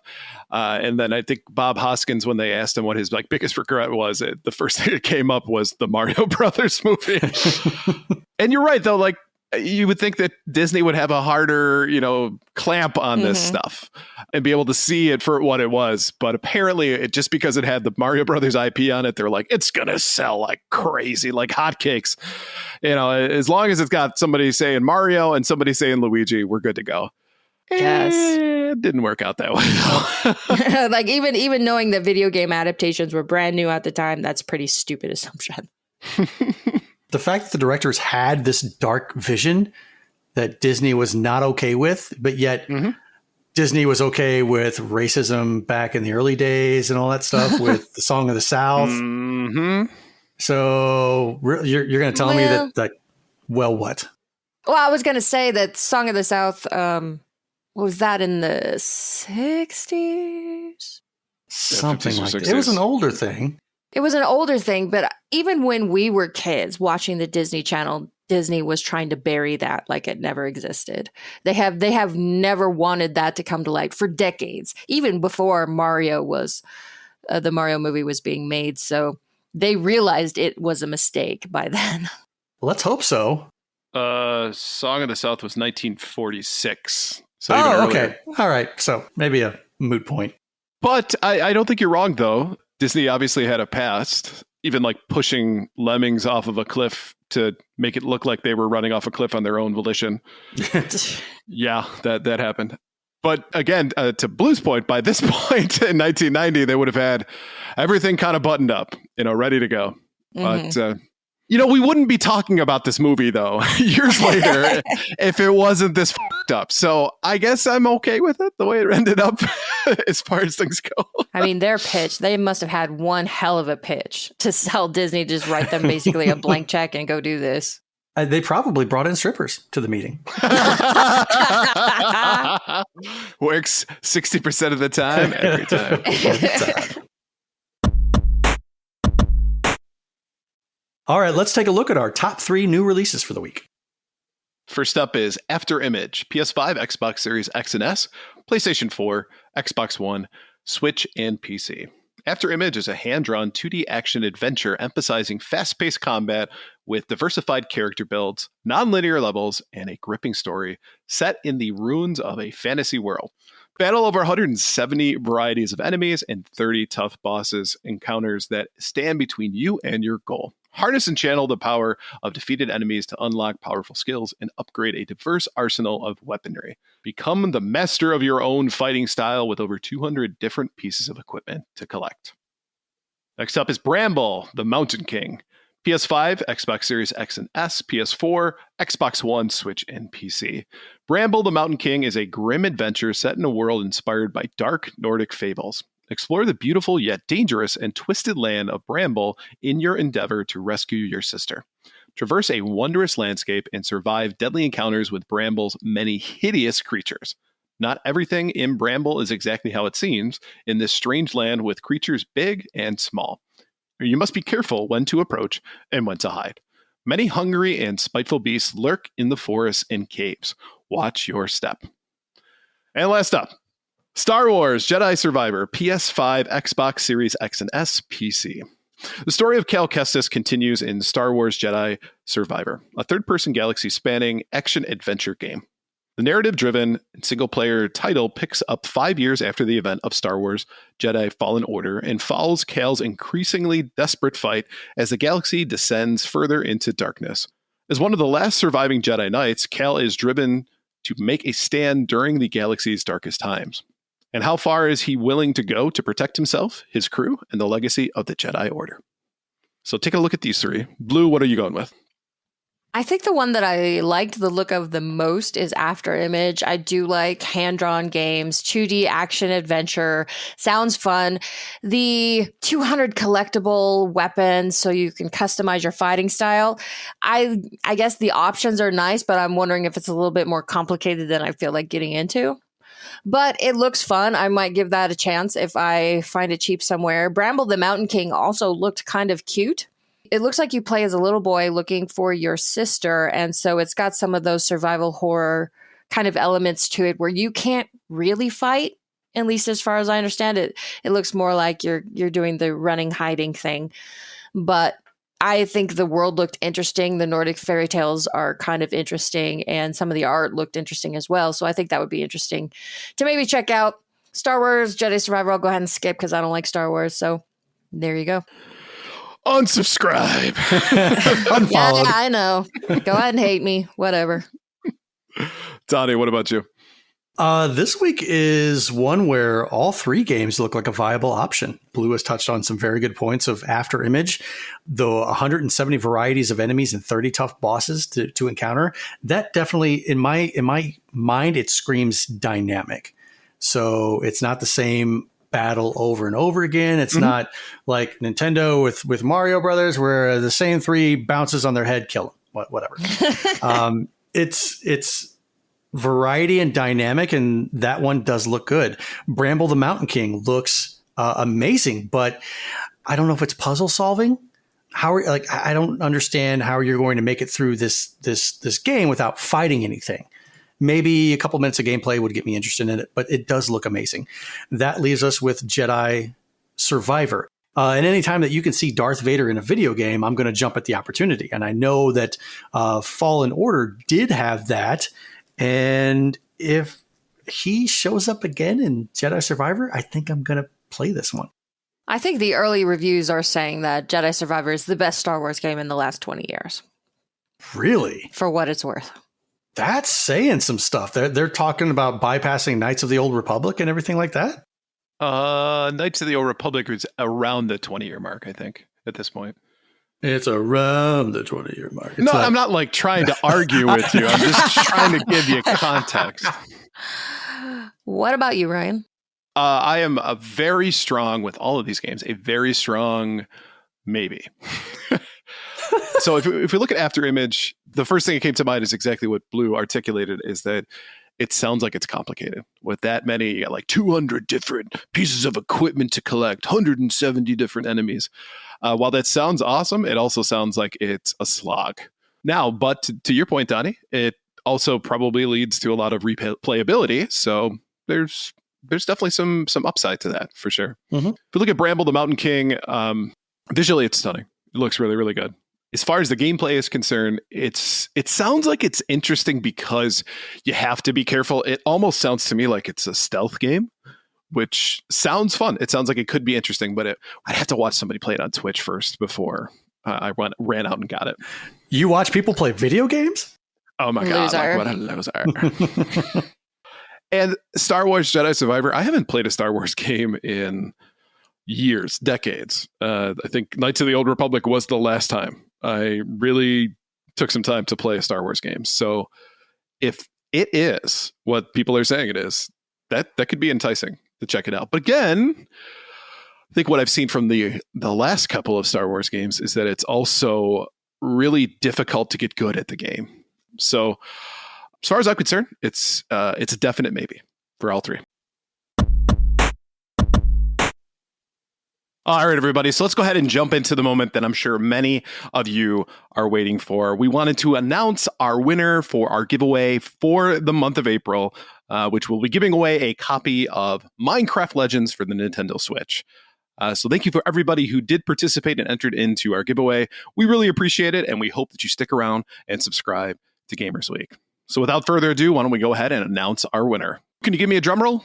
And then I think Bob Hoskins, when they asked him what his like biggest regret was, the first thing that came up was the Mario Brothers movie. And you're right, though. Like, you would think that Disney would have a harder, clamp on this stuff and be able to see it for what it was. But apparently, just because it had the Mario Brothers IP on it, they're like, it's going to sell like crazy, like hotcakes. As long as it's got somebody saying Mario and somebody saying Luigi, we're good to go. Yes. It didn't work out that way, though. Like even knowing that video game adaptations were brand new at the time, that's a pretty stupid assumption. The fact that the directors had this dark vision that Disney was not okay with, but yet Disney was okay with racism back in the early days and all that stuff with the Song of the South. Mm-hmm. So you're going to tell me that, like, what? Well, I was going to say that Song of the South, was that in the 60s? Something like that. 60s. It was an older thing. It was an older thing, but even when we were kids watching the Disney Channel, Disney was trying to bury that like it never existed. They have never wanted that to come to light for decades, even before Mario was the Mario movie was being made. So they realized it was a mistake by then. Let's hope so. Song of the South was 1946. So oh, okay. All right. So maybe a moot point. But I don't think you're wrong, though. Disney obviously had a past, even like pushing lemmings off of a cliff to make it look like they were running off a cliff on their own volition. Yeah, that happened. But again, to Blue's point, by this point in 1990, they would have had everything kind of buttoned up, ready to go. But, we wouldn't be talking about this movie, though, years later, if it wasn't this f***ed up. So I guess I'm okay with it, the way it ended up, as far as things go. I mean, their pitch, they must have had one hell of a pitch to sell Disney, just write them basically a blank check and go do this. They probably brought in strippers to the meeting. Works 60% of the time, every time. All right, let's take a look at our top 3 new releases for the week. First up is After Image, PS5, Xbox Series X and S, PlayStation 4, Xbox One, Switch, and PC. After Image is a hand-drawn 2D action adventure emphasizing fast-paced combat with diversified character builds, non-linear levels, and a gripping story set in the ruins of a fantasy world. Battle over 170 varieties of enemies and 30 tough bosses encounters that stand between you and your goal. Harness and channel the power of defeated enemies to unlock powerful skills and upgrade a diverse arsenal of weaponry. Become the master of your own fighting style with over 200 different pieces of equipment to collect. Next up is Bramble, the Mountain King. PS5, Xbox Series X and S, PS4, Xbox One, Switch, and PC. Bramble, the Mountain King is a grim adventure set in a world inspired by dark Nordic fables. Explore the beautiful yet dangerous and twisted land of Bramble in your endeavor to rescue your sister. Traverse a wondrous landscape and survive deadly encounters with Bramble's many hideous creatures. Not everything in Bramble is exactly how it seems in this strange land with creatures big and small. You must be careful when to approach and when to hide. Many hungry and spiteful beasts lurk in the forests and caves. Watch your step. And last up, Star Wars Jedi Survivor, PS5, Xbox Series X and S, PC. The story of Cal Kestis continues in Star Wars Jedi Survivor, a third-person galaxy-spanning action-adventure game. The narrative-driven single-player title picks up 5 years after the event of Star Wars Jedi Fallen Order and follows Cal's increasingly desperate fight as the galaxy descends further into darkness. As one of the last surviving Jedi Knights, Cal is driven to make a stand during the galaxy's darkest times. And how far is he willing to go to protect himself, his crew, and the legacy of the Jedi Order? So take a look at these three. Blue, what are you going with? I think the one that I liked the look of the most is After Image. I do like hand-drawn games, 2D action adventure. Sounds fun. The 200 collectible weapons so you can customize your fighting style. I guess the options are nice, but I'm wondering if it's a little bit more complicated than I feel like getting into. But it looks fun. I might give that a chance if I find it cheap somewhere. Bramble the Mountain King also looked kind of cute. It looks like you play as a little boy looking for your sister. And so it's got some of those survival horror kind of elements to it where you can't really fight, at least as far as I understand it. It looks more like you're doing the running, hiding thing. But I think the world looked interesting. The Nordic fairy tales are kind of interesting, and some of the art looked interesting as well. So I think that would be interesting to maybe check out. Star Wars Jedi Survivor, I'll go ahead and skip because I don't like Star Wars. So there you go. Unsubscribe. Unfollowed. Yeah, I know. Go ahead and hate me. Whatever. Donnie, what about you? This week is one where all three games look like a viable option. Blue has touched on some very good points of After Image, the 170 varieties of enemies and 30 tough bosses to encounter. That definitely, in my mind, it screams dynamic. So it's not the same battle over and over again. It's not like Nintendo with Mario Brothers, where the same three bounces on their head, kill them, whatever. It's variety and dynamic, and that one does look good. Bramble the Mountain King looks amazing, but I don't know if it's puzzle solving. I don't understand how you're going to make it through this game without fighting anything. Maybe a couple minutes of gameplay would get me interested in it, but it does look amazing. That leaves us with Jedi Survivor. And any time that you can see Darth Vader in a video game, I'm going to jump at the opportunity. And I know that Fallen Order did have that. And if he shows up again in Jedi Survivor, I think I'm going to play this one. I think the early reviews are saying that Jedi Survivor is the best Star Wars game in the last 20 years. Really? For what it's worth. That's saying some stuff. They're talking about bypassing Knights of the Old Republic and everything like that? Knights of the Old Republic is around the 20-year mark, I think, at this point. It's around the 20-year mark. I'm not like trying to argue with you. I'm just trying to give you context. What about you, Ryan? I am a very strong with all of these games, a very strong maybe. So if we look at After Image, the first thing that came to mind is exactly what Blue articulated, is that it sounds like it's complicated. With that many, like 200 different pieces of equipment to collect, 170 different enemies. While that sounds awesome, it also sounds like it's a slog. Now, but to your point, Donnie, it also probably leads to a lot of replayability. So there's definitely some upside to that for sure. Mm-hmm. If we look at Bramble the Mountain King, visually it's stunning. It looks really, really good. As far as the gameplay is concerned, it sounds like it's interesting because you have to be careful. It almost sounds to me like it's a stealth game, which sounds fun. It sounds like it could be interesting, but I'd have to watch somebody play it on Twitch first before I ran out and got it. You watch people play video games? Oh my God, like what a loser. And Star Wars Jedi Survivor, I haven't played a Star Wars game in years, decades. I think Knights of the Old Republic was the last time I really took some time to play a Star Wars game. So if it is what people are saying it is, that could be enticing to check it out. But again, I think what I've seen from the last couple of Star Wars games is that it's also really difficult to get good at the game. So as far as I'm concerned, it's a definite maybe for all three. All right, everybody. So let's go ahead and jump into the moment that I'm sure many of you are waiting for. We wanted to announce our winner for our giveaway for the month of April. which will be giving away a copy of Minecraft Legends for the Nintendo Switch. So thank you for everybody who did participate and entered into our giveaway. We really appreciate it, and we hope that you stick around and subscribe to Gamers Week. So without further ado, why don't we go ahead and announce our winner? Can you give me a drum roll?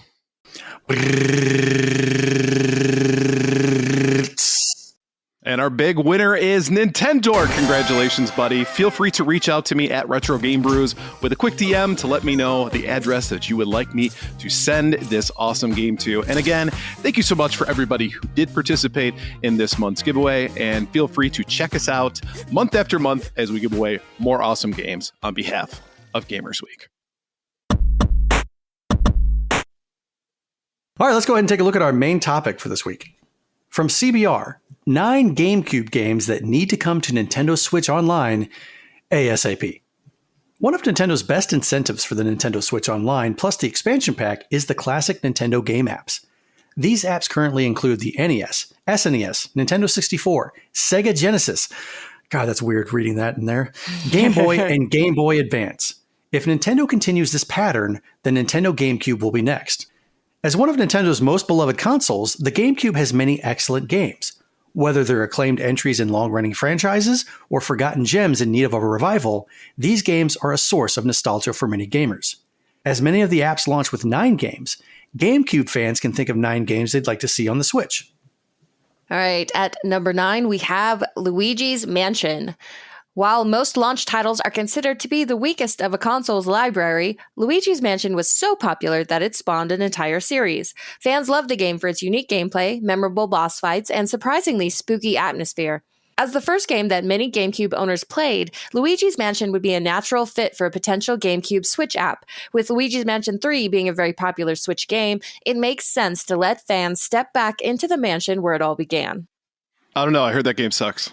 And our big winner is Nintendo. Congratulations, buddy. Feel free to reach out to me at Retro Game Brews with a quick DM to let me know the address that you would like me to send this awesome game to. And again, thank you so much for everybody who did participate in this month's giveaway. And feel free to check us out month after month as we give away more awesome games on behalf of Gamers Week. All right, let's go ahead and take a look at our main topic for this week. From CBR, 9 GameCube games that need to come to Nintendo Switch Online ASAP. One of Nintendo's best incentives for the Nintendo Switch Online, plus the expansion pack, is the classic Nintendo game apps. These apps currently include the NES, SNES, Nintendo 64, Sega Genesis. God, that's weird reading that in there. Game Boy and Game Boy Advance. If Nintendo continues this pattern, the Nintendo GameCube will be next. As one of Nintendo's most beloved consoles, the GameCube has many excellent games. Whether they're acclaimed entries in long-running franchises or forgotten gems in need of a revival, these games are a source of nostalgia for many gamers. As many of the apps launch with 9 games, GameCube fans can think of 9 games they'd like to see on the Switch. All right, at number 9, we have Luigi's Mansion. While most launch titles are considered to be the weakest of a console's library, Luigi's Mansion was so popular that it spawned an entire series. Fans loved the game for its unique gameplay, memorable boss fights, and surprisingly spooky atmosphere. As the first game that many GameCube owners played, Luigi's Mansion would be a natural fit for a potential GameCube Switch app. With Luigi's Mansion 3 being a very popular Switch game, it makes sense to let fans step back into the mansion where it all began. I don't know. I heard that game sucks.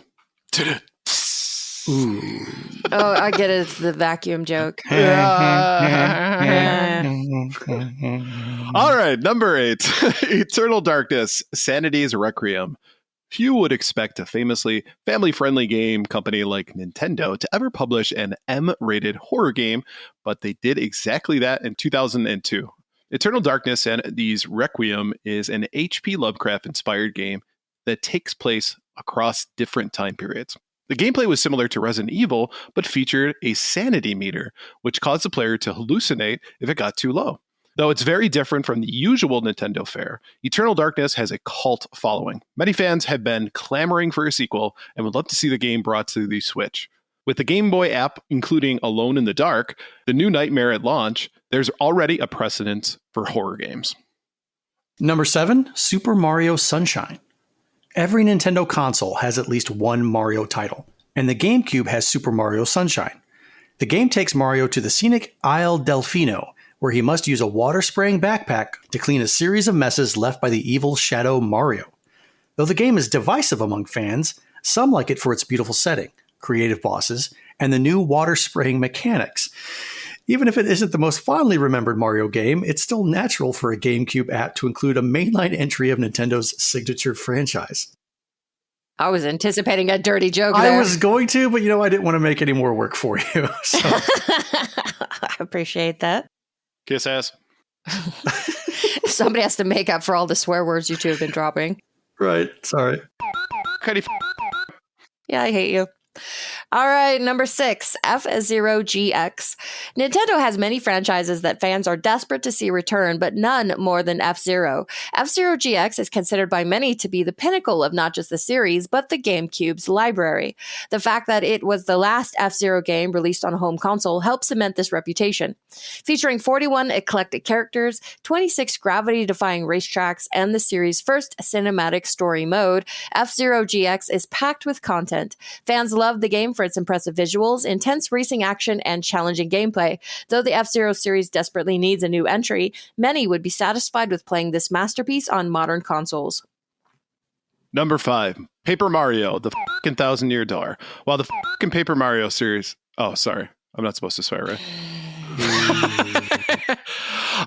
Ooh. Oh, I get it. It's the vacuum joke. All right, number 8. Eternal Darkness, Sanity's Requiem. Few would expect a famously family-friendly game company like Nintendo to ever publish an M-rated horror game, but they did exactly that in 2002. Eternal Darkness Sanity's Requiem is an H.P. Lovecraft-inspired game that takes place across different time periods. The gameplay was similar to Resident Evil, but featured a sanity meter, which caused the player to hallucinate if it got too low. Though it's very different from the usual Nintendo fare, Eternal Darkness has a cult following. Many fans have been clamoring for a sequel and would love to see the game brought to the Switch. With the Game Boy app including Alone in the Dark, the new nightmare at launch, there's already a precedent for horror games. Number 7, Super Mario Sunshine. Every Nintendo console has at least one Mario title, and the GameCube has Super Mario Sunshine. The game takes Mario to the scenic Isle Delfino, where he must use a water-spraying backpack to clean a series of messes left by the evil Shadow Mario. Though the game is divisive among fans, some like it for its beautiful setting, creative bosses, and the new water-spraying mechanics. Even if it isn't the most fondly remembered Mario game, it's still natural for a GameCube app to include a mainline entry of Nintendo's signature franchise. I was anticipating a dirty joke there. I was going to, but I didn't want to make any more work for you. So. I appreciate that. Kiss ass. Somebody has to make up for all the swear words you two have been dropping. Right. Sorry. Yeah, I hate you. All right, number 6, F-Zero GX. Nintendo has many franchises that fans are desperate to see return, but none more than F-Zero. F-Zero GX is considered by many to be the pinnacle of not just the series, but the GameCube's library. The fact that it was the last F-Zero game released on a home console helps cement this reputation. Featuring 41 eclectic characters, 26 gravity-defying racetracks, and the series' first cinematic story mode, F-Zero GX is packed with content. Fans love the game for its impressive visuals, intense racing action, and challenging gameplay. Though the F-Zero series desperately needs a new entry, many would be satisfied with playing this masterpiece on modern consoles. Number 5, Paper Mario, the f***ing 1,000-year door. While the f***ing Paper Mario series... Oh, sorry. I'm not supposed to swear, right?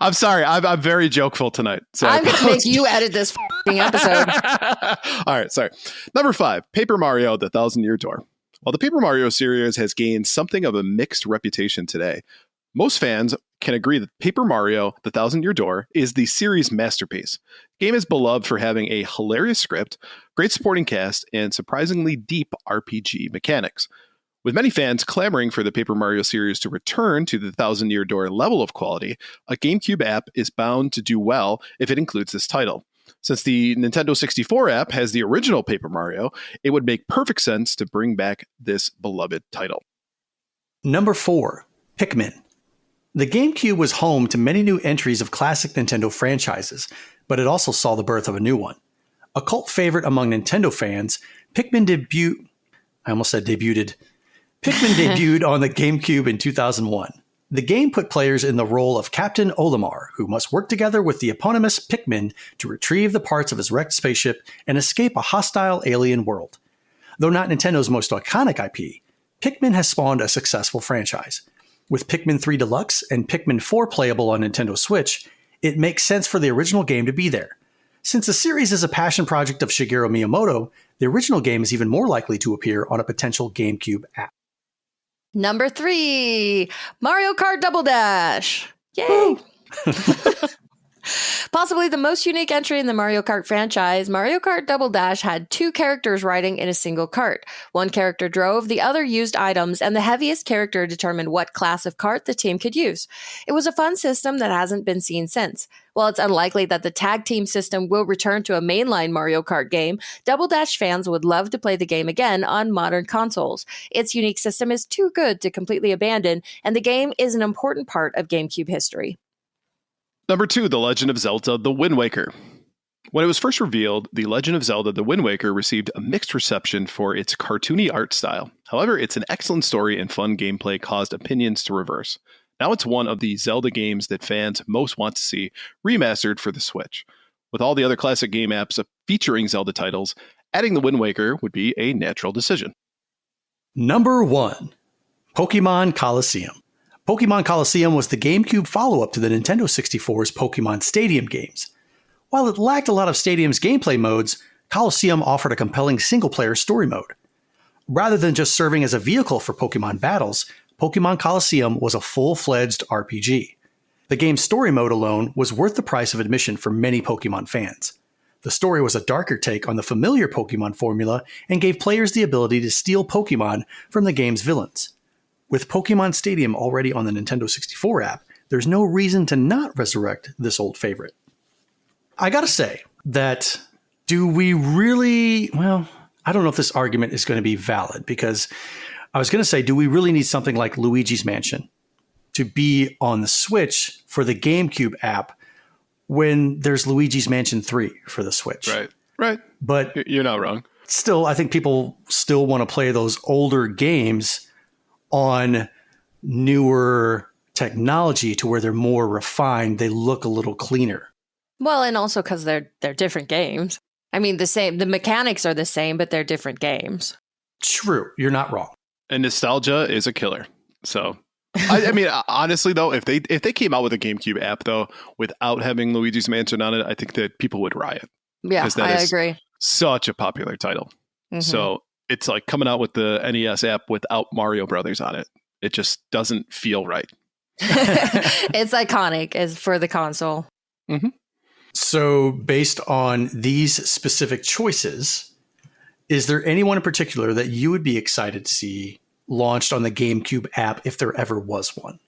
I'm sorry. I'm very jokeful tonight. So I'm going to make you edit this f***ing episode. All right, sorry. Number 5, Paper Mario, the 1,000-year door. While the Paper Mario series has gained something of a mixed reputation today, most fans can agree that Paper Mario: The Thousand-Year Door is the series' masterpiece. The game is beloved for having a hilarious script, great supporting cast, and surprisingly deep RPG mechanics. With many fans clamoring for the Paper Mario series to return to the Thousand-Year Door level of quality, a GameCube app is bound to do well if it includes this title. Since the Nintendo 64 app has the original Paper Mario, it would make perfect sense to bring back this beloved title. Number 4, Pikmin. The GameCube was home to many new entries of classic Nintendo franchises, but it also saw the birth of a new one. A cult favorite among Nintendo fans, Pikmin debuted on the GameCube in 2001. The game put players in the role of Captain Olimar, who must work together with the eponymous Pikmin to retrieve the parts of his wrecked spaceship and escape a hostile alien world. Though not Nintendo's most iconic IP, Pikmin has spawned a successful franchise. With Pikmin 3 Deluxe and Pikmin 4 playable on Nintendo Switch, it makes sense for the original game to be there. Since the series is a passion project of Shigeru Miyamoto, the original game is even more likely to appear on a potential GameCube app. Number 3, Mario Kart Double Dash. Yay! Possibly the most unique entry in the Mario Kart franchise, Mario Kart Double Dash had 2 characters riding in a single cart. One character drove, the other used items, and the heaviest character determined what class of cart the team could use. It was a fun system that hasn't been seen since. While it's unlikely that the tag team system will return to a mainline Mario Kart game, Double Dash fans would love to play the game again on modern consoles. Its unique system is too good to completely abandon, and the game is an important part of GameCube history. Number 2, The Legend of Zelda: The Wind Waker. When it was first revealed, The Legend of Zelda: The Wind Waker received a mixed reception for its cartoony art style. However, it's an excellent story and fun gameplay caused opinions to reverse. Now it's one of the Zelda games that fans most want to see remastered for the Switch. With all the other classic game apps featuring Zelda titles, adding The Wind Waker would be a natural decision. Number 1, Pokemon Colosseum. Pokemon Colosseum was the GameCube follow-up to the Nintendo 64's Pokemon Stadium games. While it lacked a lot of Stadium's gameplay modes, Colosseum offered a compelling single-player story mode. Rather than just serving as a vehicle for Pokemon battles, Pokemon Colosseum was a full-fledged RPG. The game's story mode alone was worth the price of admission for many Pokemon fans. The story was a darker take on the familiar Pokemon formula and gave players the ability to steal Pokemon from the game's villains. With Pokemon Stadium already on the Nintendo 64 app, there's no reason to not resurrect this old favorite. I gotta say that do we really, well, I don't know if this argument is going to be valid, because I was going to say, do we really need something like Luigi's Mansion to be on the Switch for the GameCube app when there's Luigi's Mansion 3 for the Switch? Right. But you're not wrong. Still, I think people still want to play those older games on newer technology to where they're more refined. They look a little cleaner. Well, and also because they're different games. I mean, the mechanics are the same, but they're different games. True. You're not wrong. And nostalgia is a killer. So, I mean, honestly, though, if they came out with a GameCube app, though, without having Luigi's Mansion on it, I think that people would riot. Yeah, I agree. Such a popular title. Mm-hmm. So it's like coming out with the NES app without Mario Brothers on it. It just doesn't feel right. It's iconic as for the console. Mm-hmm. So based on these specific choices, is there anyone in particular that you would be excited to see launched on the GameCube app if there ever was one?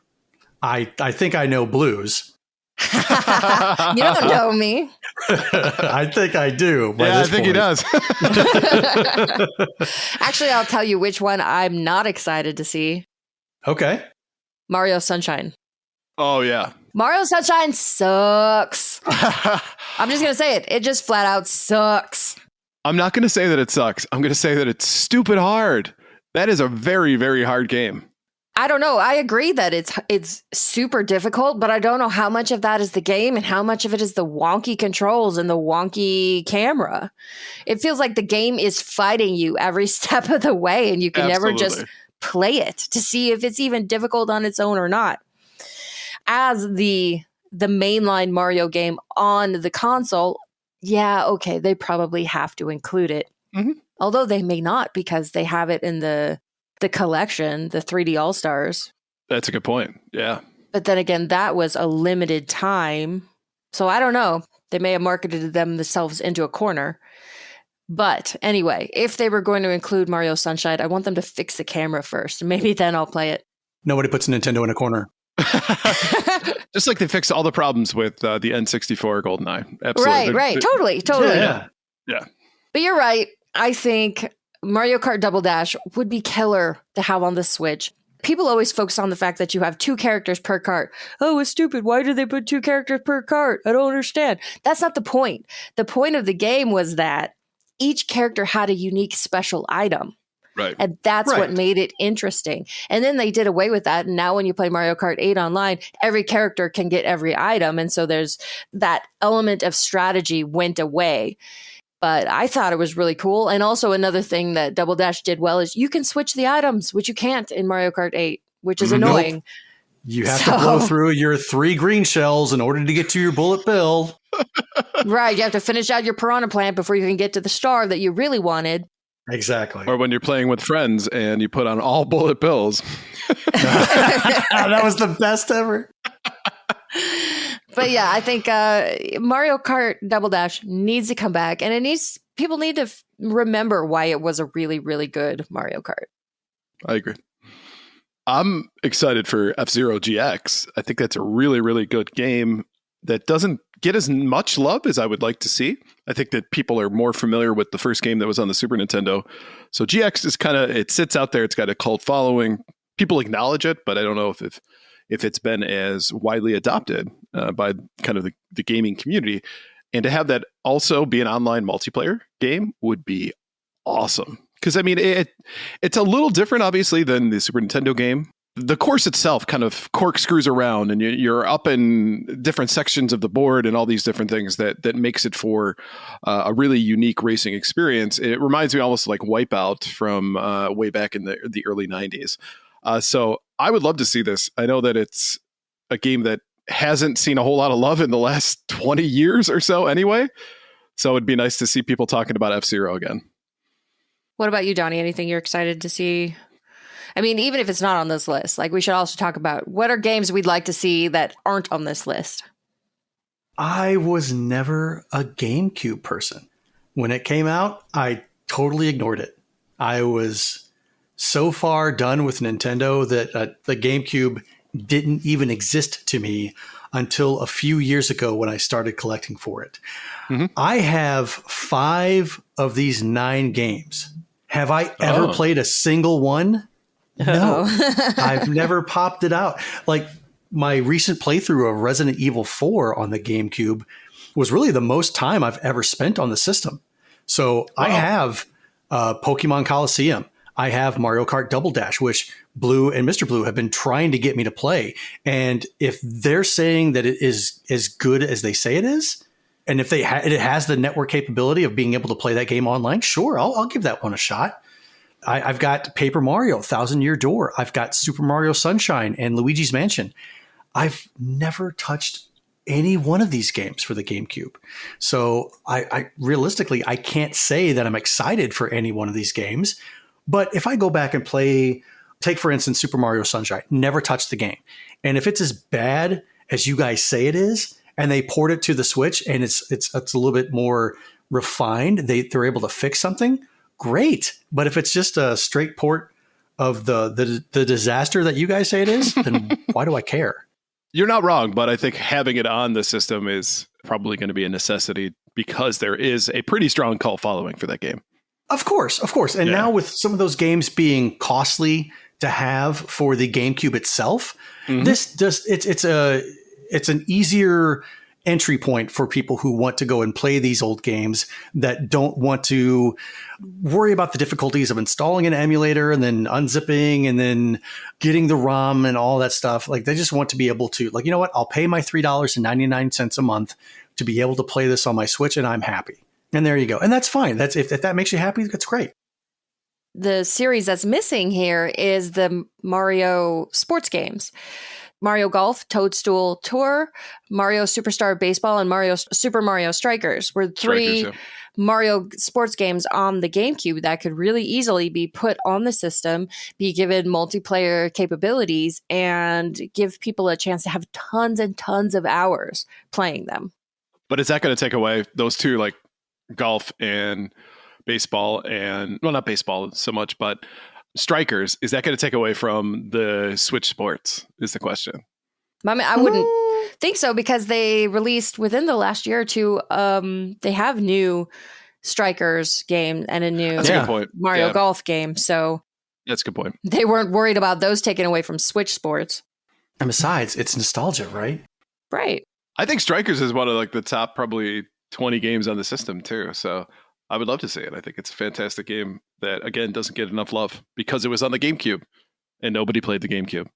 I think I know Blues. You don't know me. I think I do. Yeah, I think he does. Actually, I'll tell you which one I'm not excited to see. Okay. Mario Sunshine. Oh, yeah. Mario Sunshine sucks. I'm just going to say it. It just flat out sucks. I'm not going to say that it sucks. I'm going to say that it's stupid hard. That is a very, very hard game. I don't know. I agree that it's super difficult, but I don't know how much of that is the game and how much of it is the wonky controls and the wonky camera. It feels like the game is fighting you every step of the way, and you can never just play it to see if it's even difficult on its own or not. As the mainline Mario game on the console, yeah, okay, they probably have to include it. Mm-hmm. Although they may not, because they have it in the collection, the 3D All-Stars. That's a good point. Yeah. But then again, that was a limited time. So I don't know. They may have marketed themselves into a corner. But anyway, if they were going to include Mario Sunshine, I want them to fix the camera first. Maybe then I'll play it. Nobody puts Nintendo in a corner. Just like they fixed all the problems with the N64 GoldenEye. Absolutely. Right. Totally. Yeah. But you're right. I think Mario Kart Double Dash would be killer to have on the Switch. People always focus on the fact that you have 2 characters per kart. Oh, it's stupid. Why do they put 2 characters per kart? I don't understand. That's not the point. The point of the game was that each character had a unique special item. Right. And that's what made it interesting. And then they did away with that. And now when you play Mario Kart 8 online, every character can get every item. And so there's that element of strategy went away. But I thought it was really cool. And also another thing that Double Dash did well is you can switch the items, which you can't in Mario Kart 8, which is annoying. Nope. You have to blow through your 3 green shells in order to get to your bullet bill. Right. You have to finish out your piranha plant before you can get to the star that you really wanted. Exactly. Or when you're playing with friends and you put on all bullet bills. That was the best ever. But yeah, I think Mario Kart Double Dash needs to come back, and people need to remember why it was a really, really good Mario Kart. I agree. I'm excited for F-Zero GX. I think that's a really, really good game that doesn't get as much love as I would like to see. I think that people are more familiar with the first game that was on the Super Nintendo. So GX is it sits out there. It's got a cult following. People acknowledge it, but I don't know if it's been as widely adopted by kind of the gaming community. And to have that also be an online multiplayer game would be awesome. Because, I mean, it's a little different, obviously, than the Super Nintendo game. The course itself kind of corkscrews around, and you're up in different sections of the board and all these different things that makes it for a really unique racing experience. It reminds me almost like Wipeout from way back in the early 90s. So I would love to see this. I know that it's a game that hasn't seen a whole lot of love in the last 20 years or so anyway. So it'd be nice to see people talking about F-Zero again. What about you, Donnie? Anything you're excited to see? I mean, even if it's not on this list, like we should also talk about what are games we'd like to see that aren't on this list. I was never a GameCube person. When it came out, I totally ignored it. I was so far done with Nintendo that the GameCube didn't even exist to me until a few years ago when I started collecting for it. Mm-hmm. I have 5 of these 9 games. Have I ever played a single one? No, I've never popped it out. Like my recent playthrough of Resident Evil 4 on the GameCube was really the most time I've ever spent on the system. So I have Pokemon Coliseum. I have Mario Kart Double Dash, which Blue and Mr. Blue have been trying to get me to play. And if they're saying that it is as good as they say it is, and if it has the network capability of being able to play that game online, sure, I'll give that one a shot. I've got Paper Mario, Thousand Year Door. I've got Super Mario Sunshine and Luigi's Mansion. I've never touched any one of these games for the GameCube. So I realistically, I can't say that I'm excited for any one of these games. But if I go back and take for instance, Super Mario Sunshine, never touched the game. And if it's as bad as you guys say it is, and they port it to the Switch and it's a little bit more refined, they're able to fix something, great. But if it's just a straight port of the disaster that you guys say it is, then why do I care? You're not wrong, but I think having it on the system is probably going to be a necessity because there is a pretty strong cult following for that game. Of course. And now with some of those games being costly to have for the GameCube itself, it's an easier entry point for people who want to go and play these old games that don't want to worry about the difficulties of installing an emulator and then unzipping and then getting the ROM and all that stuff. Like they just want to be able to, like, you know what? I'll pay my $3.99 a month to be able to play this on my Switch and I'm happy. And there you go. And that's fine. That's if that makes you happy, that's great. The series that's missing here is the Mario sports games. Mario Golf, Toadstool Tour, Mario Superstar Baseball, and Super Mario Strikers were three Mario sports games on the GameCube that could really easily be put on the system, be given multiplayer capabilities, and give people a chance to have tons and tons of hours playing them. But is that going to take away those two, like golf and baseball and, well, not baseball so much, but strikers? Is that going to take away from the Switch Sports is the question. I wouldn't think so, because they released within the last year or two, they have new strikers game and a new Mario Golf game. So that's a good point. They weren't worried about those taken away from Switch Sports. And besides, it's nostalgia, right? Right. I think Strikers is one of like the top probably 20 games on the system too. So I would love to see it. I think it's a fantastic game that, again, doesn't get enough love because it was on the GameCube and nobody played the GameCube.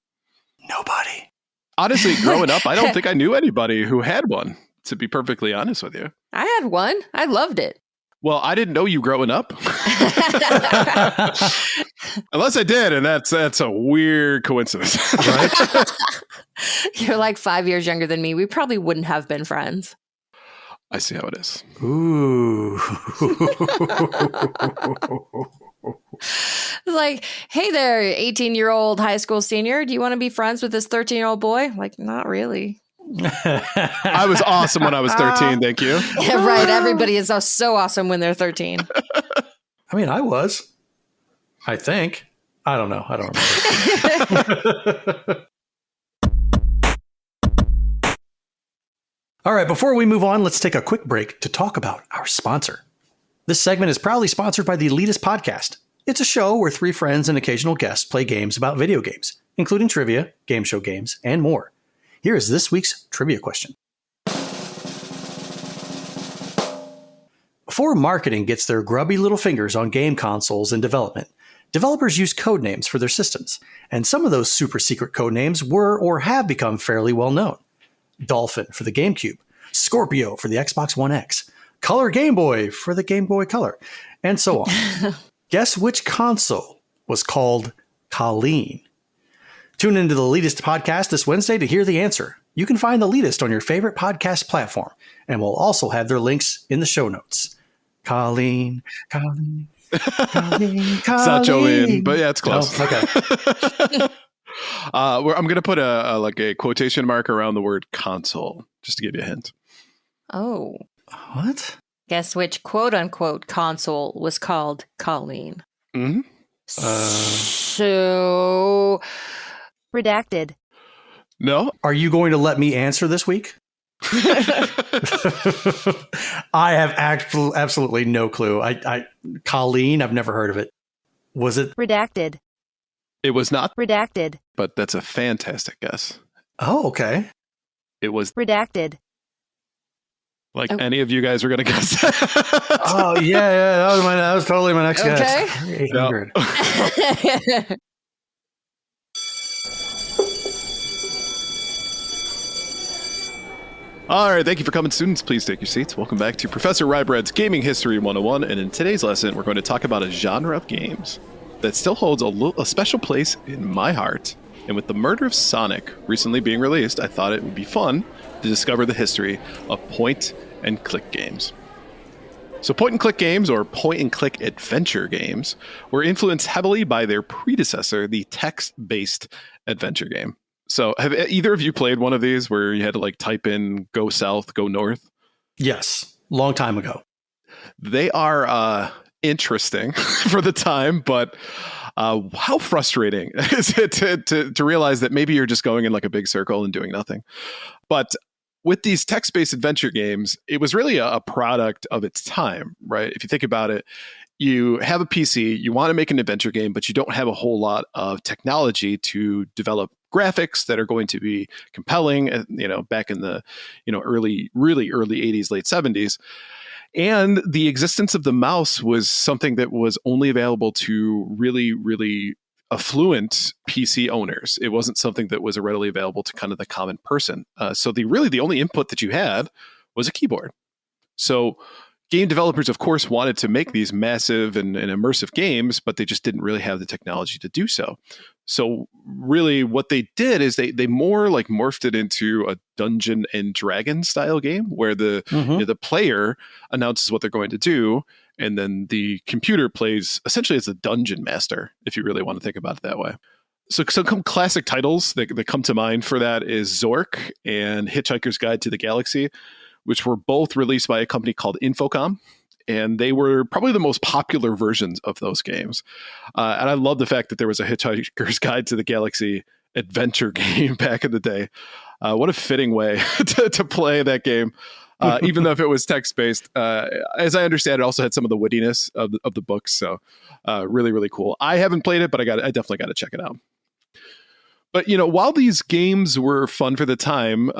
Nobody. Honestly, growing up, I don't think I knew anybody who had one, to be perfectly honest with you. I had one. I loved it. Well, I didn't know you growing up. Unless I did, and that's a weird coincidence. Right? You're like 5 years younger than me. We probably wouldn't have been friends. I see how it is. Ooh. Like, hey there, 18-year-old high school senior. Do you want to be friends with this 13-year-old boy? Like, not really. I was awesome when I was 13. Thank you. Yeah, right. Everybody is so awesome when they're 13. I mean, I was. I think. I don't know. I don't remember. All right, before we move on, let's take a quick break to talk about our sponsor. This segment is proudly sponsored by the Elitist Podcast. It's a show where three friends and occasional guests play games about video games, including trivia, game show games, and more. Here is this week's trivia question. Before marketing gets their grubby little fingers on game consoles in development, developers use code names for their systems, and some of those super secret code names were or have become fairly well known. Dolphin for the GameCube, Scorpio for the Xbox One X, Color Game Boy for the Game Boy Color, and so on. Guess which console was called Colleen? Tune into the Elitist Podcast this Wednesday to hear the answer. You can find the Elitist on your favorite podcast platform, and we'll also have their links in the show notes. Colleen. It's not Jolene, but yeah, it's close. Oh, okay. I'm going to put a quotation mark around the word console, just to give you a hint. Oh. What? Guess which quote-unquote console was called Colleen? Mm-hmm. So... redacted. No? Are you going to let me answer this week? I have absolutely no clue. Colleen, I've never heard of it. Was it? Redacted. It was not. Redacted. But that's a fantastic guess. Oh, okay. It was. Redacted. Like any of you guys were going to guess that. Oh, yeah. That was totally my next guess. 800. No. All right, thank you for coming, students. Please take your seats. Welcome back to Professor Ryebread's Gaming History 101. And in today's lesson, we're going to talk about a genre of games that still holds a special place in my heart. And with the murder of Sonic recently being released, I thought it would be fun to discover the history of point-and-click games. So point-and-click games, or point-and-click adventure games, were influenced heavily by their predecessor, the text-based adventure game. So have either of you played one of these where you had to like type in go south, go north? Yes, long time ago. They are interesting for the time, but how frustrating is it to realize that maybe you're just going in like a big circle and doing nothing? But with these text-based adventure games, it was really a product of its time, right? If you think about it, you have a PC, you want to make an adventure game, but you don't have a whole lot of technology to develop graphics that are going to be compelling, back in the, really early 80s, late 70s. And the existence of the mouse was something that was only available to really, really affluent PC owners. It wasn't something that was readily available to kind of the common person. So the only input that you had was a keyboard. So game developers, of course, wanted to make these massive and immersive games, but they just didn't really have the technology to do so. So really what they did is they more like morphed it into a Dungeon and Dragon style game where the the player announces what they're going to do, and then the computer plays essentially as a dungeon master, if you really want to think about it that way. So some classic titles that come to mind for that is Zork and Hitchhiker's Guide to the Galaxy, which were both released by a company called Infocom. And they were probably the most popular versions of those games. And I love the fact that there was a Hitchhiker's Guide to the Galaxy adventure game back in the day. What a fitting way to play that game, even though if it was text-based. As I understand, it also had some of the wittiness of the books. So really, really cool. I haven't played it, but I definitely got to check it out. But, while these games were fun for the time,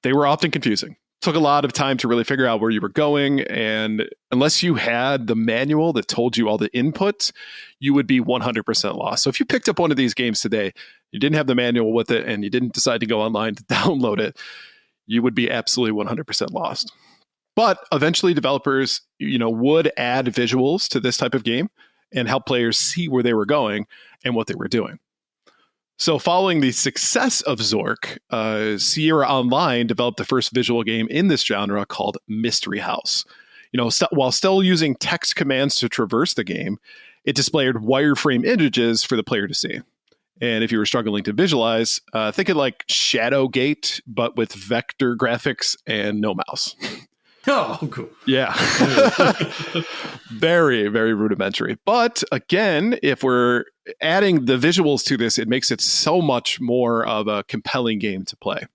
they were often confusing. Took a lot of time to really figure out where you were going, and unless you had the manual that told you all the inputs, you would be 100% lost. So if you picked up one of these games today, you didn't have the manual with it, and you didn't decide to go online to download it, you would be absolutely 100% lost. But eventually developers, would add visuals to this type of game and help players see where they were going and what they were doing. So following the success of Zork, Sierra Online developed the first visual game in this genre called Mystery House. While still using text commands to traverse the game, it displayed wireframe images for the player to see. And if you were struggling to visualize, think of like Shadowgate, but with vector graphics and no mouse. Oh, cool. Yeah. Very, very rudimentary. But again, if we're adding the visuals to this, it makes it so much more of a compelling game to play.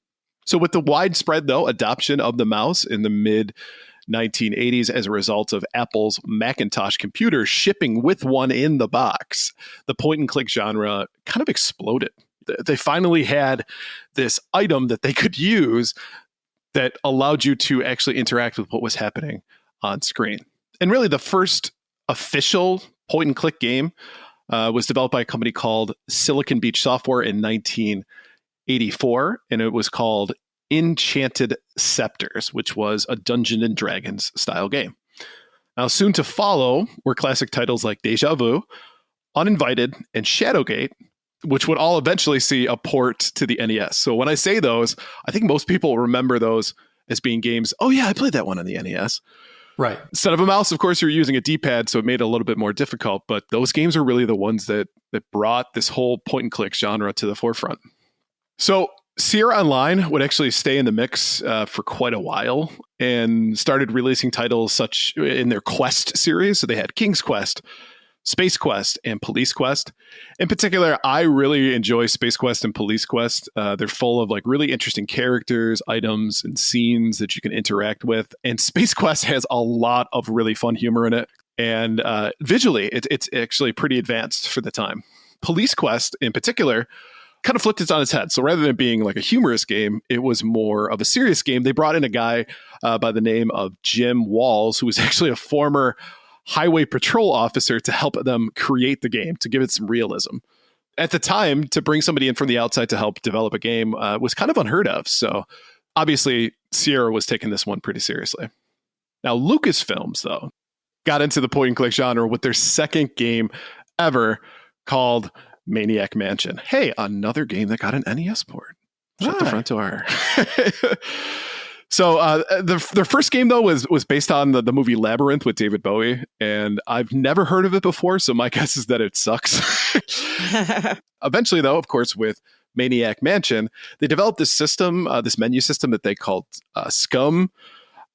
So with the widespread, though, adoption of the mouse in the mid-1980s as a result of Apple's Macintosh computer shipping with one in the box, the point-and-click genre kind of exploded. They finally had this item that they could use that allowed you to actually interact with what was happening on screen. And really the first official point-and-click game was developed by a company called Silicon Beach Software in 1984, and it was called Enchanted Scepters, which was a Dungeons and Dragons style game. Now, soon to follow were classic titles like Deja Vu, Uninvited, and Shadowgate, which would all eventually see a port to the NES. So when I say those, I think most people remember those as being games. Oh yeah, I played that one on the NES. Right. Instead of a mouse, of course, you're using a D-pad, so it made it a little bit more difficult. But those games are really the ones that brought this whole point-and-click genre to the forefront. So Sierra Online would actually stay in the mix for quite a while and started releasing titles such in their Quest series. So they had King's Quest, Space Quest, and Police Quest. In particular, I really enjoy Space Quest and Police Quest. They're full of like really interesting characters, items, and scenes that you can interact with. And Space Quest has a lot of really fun humor in it. And visually, it's actually pretty advanced for the time. Police Quest, in particular, kind of flipped it on its head. So rather than being like a humorous game, it was more of a serious game. They brought in a guy by the name of Jim Walls, who was actually a former highway patrol officer, to help them create the game, to give it some realism. At the time, to bring somebody in from the outside to help develop a game was kind of unheard of. So obviously, Sierra was taking this one pretty seriously. Now, Lucasfilms, though, got into the point-and-click genre with their second game ever called Maniac Mansion. Hey, another game that got an NES port. Shut the front door. So their first game, though, was based on the movie Labyrinth with David Bowie, and I've never heard of it before, so my guess is that it sucks. Eventually, though, of course, with Maniac Mansion, they developed this system, this menu system that they called SCUM.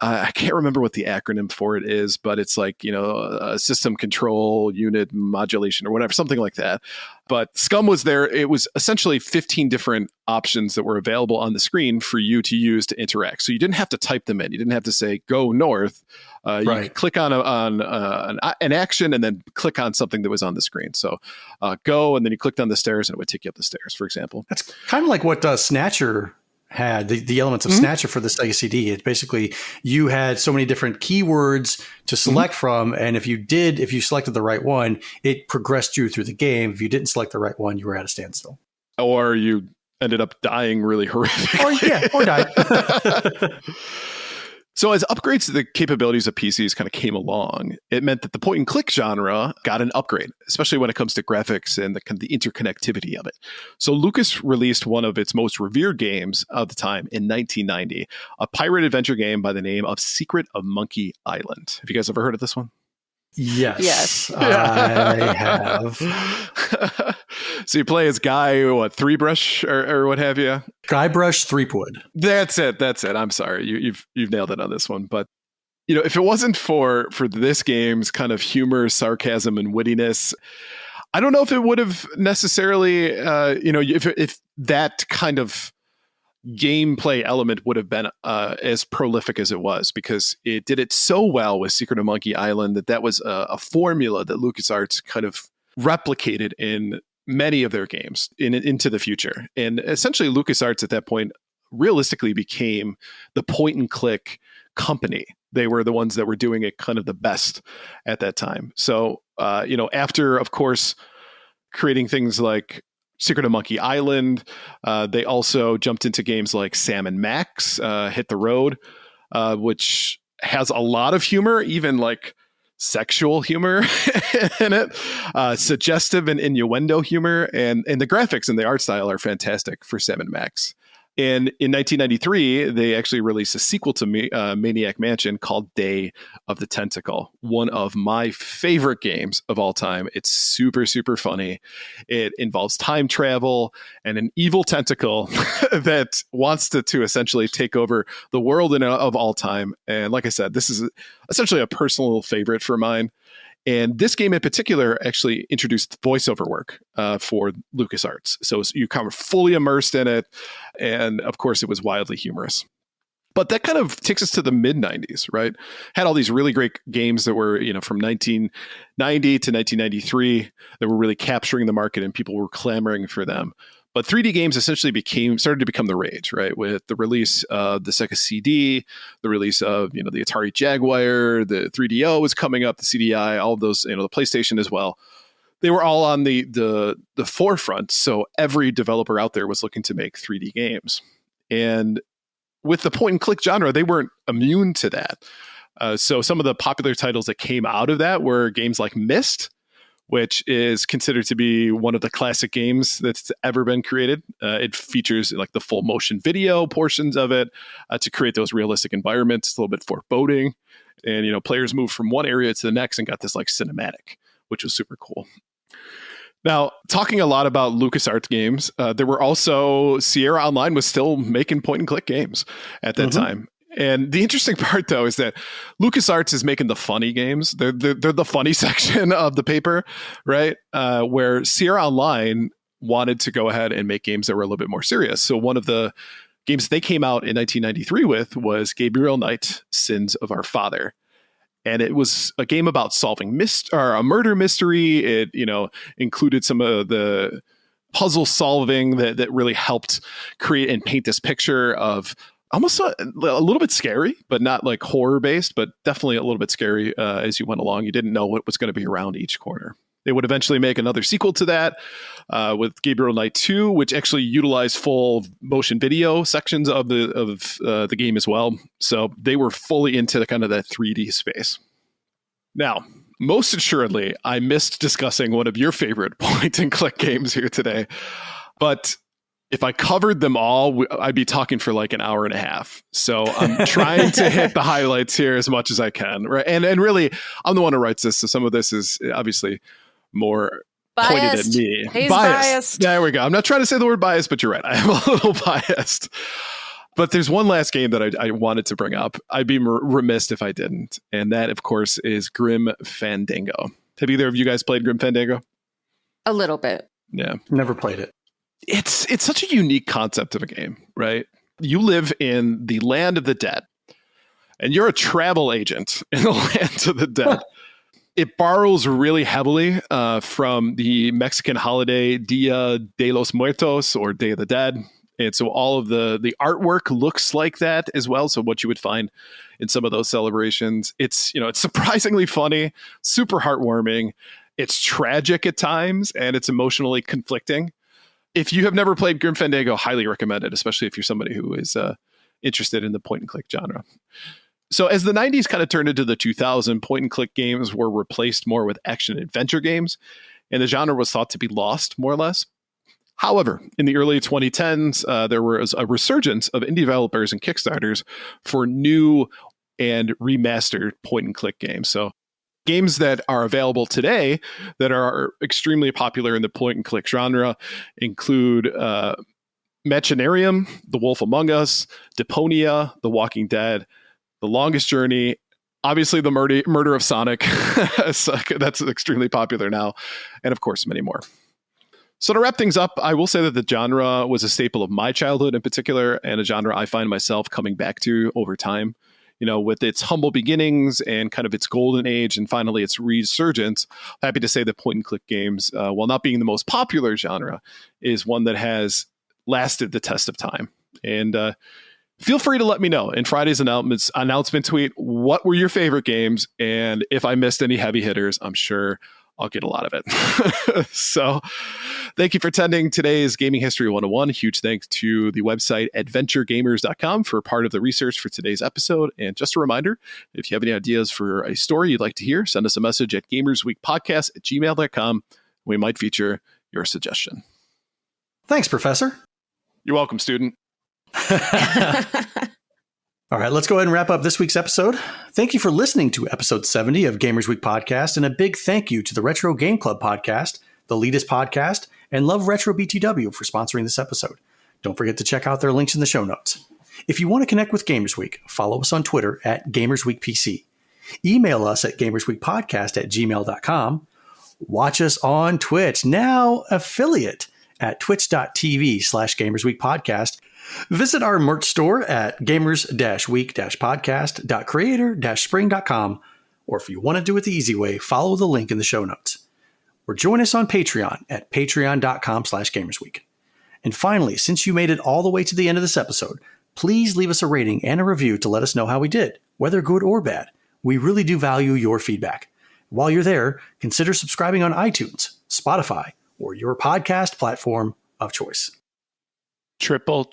I can't remember what the acronym for it is, but it's like, a system control unit modulation or whatever, something like that. But SCUM was there. It was essentially 15 different options that were available on the screen for you to use to interact. So you didn't have to type them in. You didn't have to say, go north. You could click on an action and then click on something that was on the screen. So go, and then you clicked on the stairs and it would take you up the stairs, for example. That's kind of like what Snatcher had, the elements of Snatcher for the Sega CD. It basically, you had so many different keywords to select from, and if you selected the right one, it progressed you through the game. If you didn't select the right one, you were at a standstill. Or you ended up dying really horrifically. Or died. So as upgrades to the capabilities of PCs kind of came along, it meant that the point and click genre got an upgrade, especially when it comes to graphics and the interconnectivity of it. So Lucas released one of its most revered games of the time in 1990, a pirate adventure game by the name of Secret of Monkey Island. Have you guys ever heard of this one? Yes. I have. So you play as Guy, Three-Brush or what have you? Guybrush Threepwood. That's it. I'm sorry. You've nailed it on this one. But if it wasn't for this game's kind of humor, sarcasm, and wittiness, I don't know if it would have necessarily, if that kind of gameplay element would have been as prolific as it was, because it did it so well with Secret of Monkey Island that was a formula that LucasArts kind of replicated in many of their games into the future. And essentially LucasArts at that point realistically became the point and click company. They were the ones that were doing it kind of the best at that time. So, after, of course, creating things like Secret of Monkey Island, they also jumped into games like Sam and Max, Hit the Road, which has a lot of humor, even like sexual humor in it, suggestive and innuendo humor, and the graphics and the art style are fantastic for Sam and Max. And in 1993, they actually released a sequel to Maniac Mansion called Day of the Tentacle, one of my favorite games of all time. It's super, super funny. It involves time travel and an evil tentacle that wants to essentially take over the world of all time. And like I said, this is essentially a personal favorite for mine. And this game in particular actually introduced voiceover work for LucasArts. So you're kind of fully immersed in it. And of course, it was wildly humorous. But that kind of takes us to the mid-90s, right? Had all these really great games that were, from 1990 to 1993 that were really capturing the market and people were clamoring for them. But 3D games essentially started to become the rage, right? With the release of the Sega CD, the release of, the Atari Jaguar, the 3DO was coming up, the CDI, all of those, the PlayStation as well. They were all on the forefront. So every developer out there was looking to make 3D games. And with the point and click genre, they weren't immune to that. So some of the popular titles that came out of that were games like Myst, which is considered to be one of the classic games that's ever been created. It features like the full motion video portions of it to create those realistic environments. It's a little bit foreboding. And, players move from one area to the next and got this like cinematic, which was super cool. Now, talking a lot about LucasArts games, there were also Sierra Online was still making point and click games at that time. And the interesting part, though, is that LucasArts is making the funny games. They're the funny section of the paper, right? Where Sierra Online wanted to go ahead and make games that were a little bit more serious. So one of the games they came out in 1993 with was Gabriel Knight, Sins of Our Father. And it was a game about solving a murder mystery. It, included some of the puzzle solving that really helped create and paint this picture of almost a little bit scary, but not like horror based, but definitely a little bit scary as you went along. You didn't know what was going to be around each corner. They would eventually make another sequel to that with Gabriel Knight 2, which actually utilized full motion video sections of the game as well. So they were fully into the kind of that 3D space. Now, most assuredly, I missed discussing one of your favorite point and click games here today, but if I covered them all, I'd be talking for like an hour and a half. So I'm trying to hit the highlights here as much as I can. Right. And really, I'm the one who writes this. So some of this is obviously more pointed at me. He's biased. There we go. I'm not trying to say the word biased, but you're right. I am a little biased. But there's one last game that I wanted to bring up. I'd be remiss if I didn't. And that, of course, is Grim Fandango. Have either of you guys played Grim Fandango? A little bit. Yeah. Never played it. It's such a unique concept of a game, right? You live in the land of the dead, and you're a travel agent in the land of the dead. It borrows really heavily from the Mexican holiday Dia de los Muertos, or Day of the Dead. And so all of the artwork looks like that as well. So what you would find in some of those celebrations, it's surprisingly funny, super heartwarming. It's tragic at times, and it's emotionally conflicting. If you have never played Grim Fandango, highly recommend it, especially if you're somebody who is interested in the point and click genre. So as the 90s kind of turned into the 2000s, point-and-click games were replaced more with action-adventure games, and the genre was thought to be lost, more or less. However, in the early 2010s, there was a resurgence of indie developers and Kickstarters for new and remastered point-and-click games. So games that are available today that are extremely popular in the point-and-click genre include Machinarium, The Wolf Among Us, Deponia, The Walking Dead, The Longest Journey, obviously the murder of Sonic. That's extremely popular now, and of course, many more. So to wrap things up, I will say that the genre was a staple of my childhood in particular, and a genre I find myself coming back to over time. You know, with its humble beginnings and kind of its golden age and finally its resurgence, I'm happy to say that point-and-click games, while not being the most popular genre, is one that has lasted the test of time. And feel free to let me know in Friday's announcement tweet, what were your favorite games? And if I missed any heavy hitters, I'm sure I'll get a lot of it. So thank you for attending today's Gaming History 101. Huge thanks to the website adventuregamers.com for part of the research for today's episode. And just a reminder, if you have any ideas for a story you'd like to hear, send us a message at gamersweekpodcast@gmail.com. We might feature your suggestion. Thanks, Professor. You're welcome, student. All right, let's go ahead and wrap up this week's episode. Thank you for listening to episode 70 of Gamers Week Podcast, and a big thank you to the Retro Game Club Podcast, the Leadus Podcast, and Love Retro BTW for sponsoring this episode. Don't forget to check out their links in the show notes. If you want to connect with Gamers Week, follow us on Twitter at GamersWeekPC. Email us at gamersweekpodcast@gmail.com. Watch us on Twitch, now affiliate at twitch.tv/GamersWeekPodcast. Visit our merch store at gamers-week-podcast.creator-spring.com, or if you want to do it the easy way, follow the link in the show notes. Or join us on Patreon at patreon.com/gamersweek. And finally, since you made it all the way to the end of this episode, please leave us a rating and a review to let us know how we did, whether good or bad. We really do value your feedback. While you're there, consider subscribing on iTunes, Spotify, or your podcast platform of choice. Triple.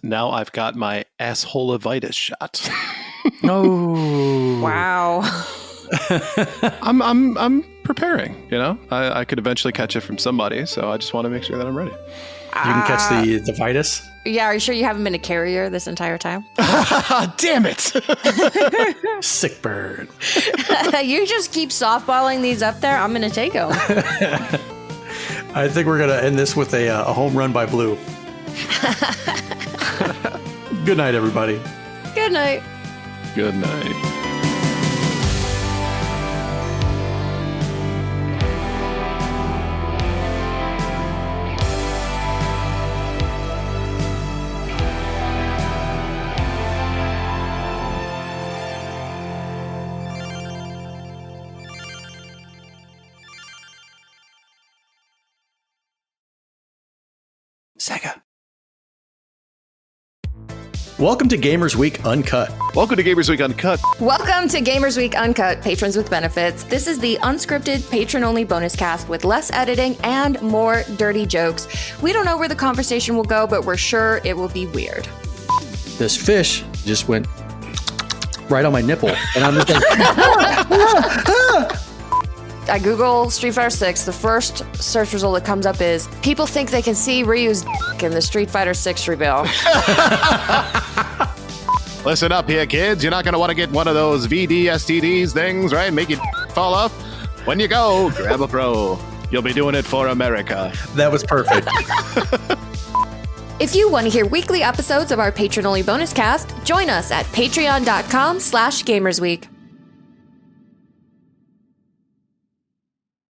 Now I've got my assholeitis shot. No. Wow. I'm preparing, you know? I could eventually catch it from somebody, so I just want to make sure that I'm ready. You can catch the vitus? Yeah, are you sure you haven't been a carrier this entire time? Damn it! Sick bird. You just keep softballing these up there. I'm going to take them. I think we're going to end this with a home run by Blue. Good night, everybody. Good night. Good night. Sega. Welcome to Gamers Week Uncut. Welcome to Gamers Week Uncut. Welcome to Gamers Week Uncut, patrons with benefits. This is the unscripted, patron-only bonus cast with less editing and more dirty jokes. We don't know where the conversation will go, but we're sure it will be weird. This fish just went right on my nipple, and I'm just like, I Google Street Fighter 6. The first search result that comes up is people think they can see Ryu's dick in the Street Fighter 6 reveal. Listen up here, kids. You're not going to want to get one of those VD STDs things, right? Make it fall off. When you go, grab a pro. You'll be doing it for America. that was perfect. If you want to hear weekly episodes of our patron-only bonus cast, join us at patreon.com/gamersweek.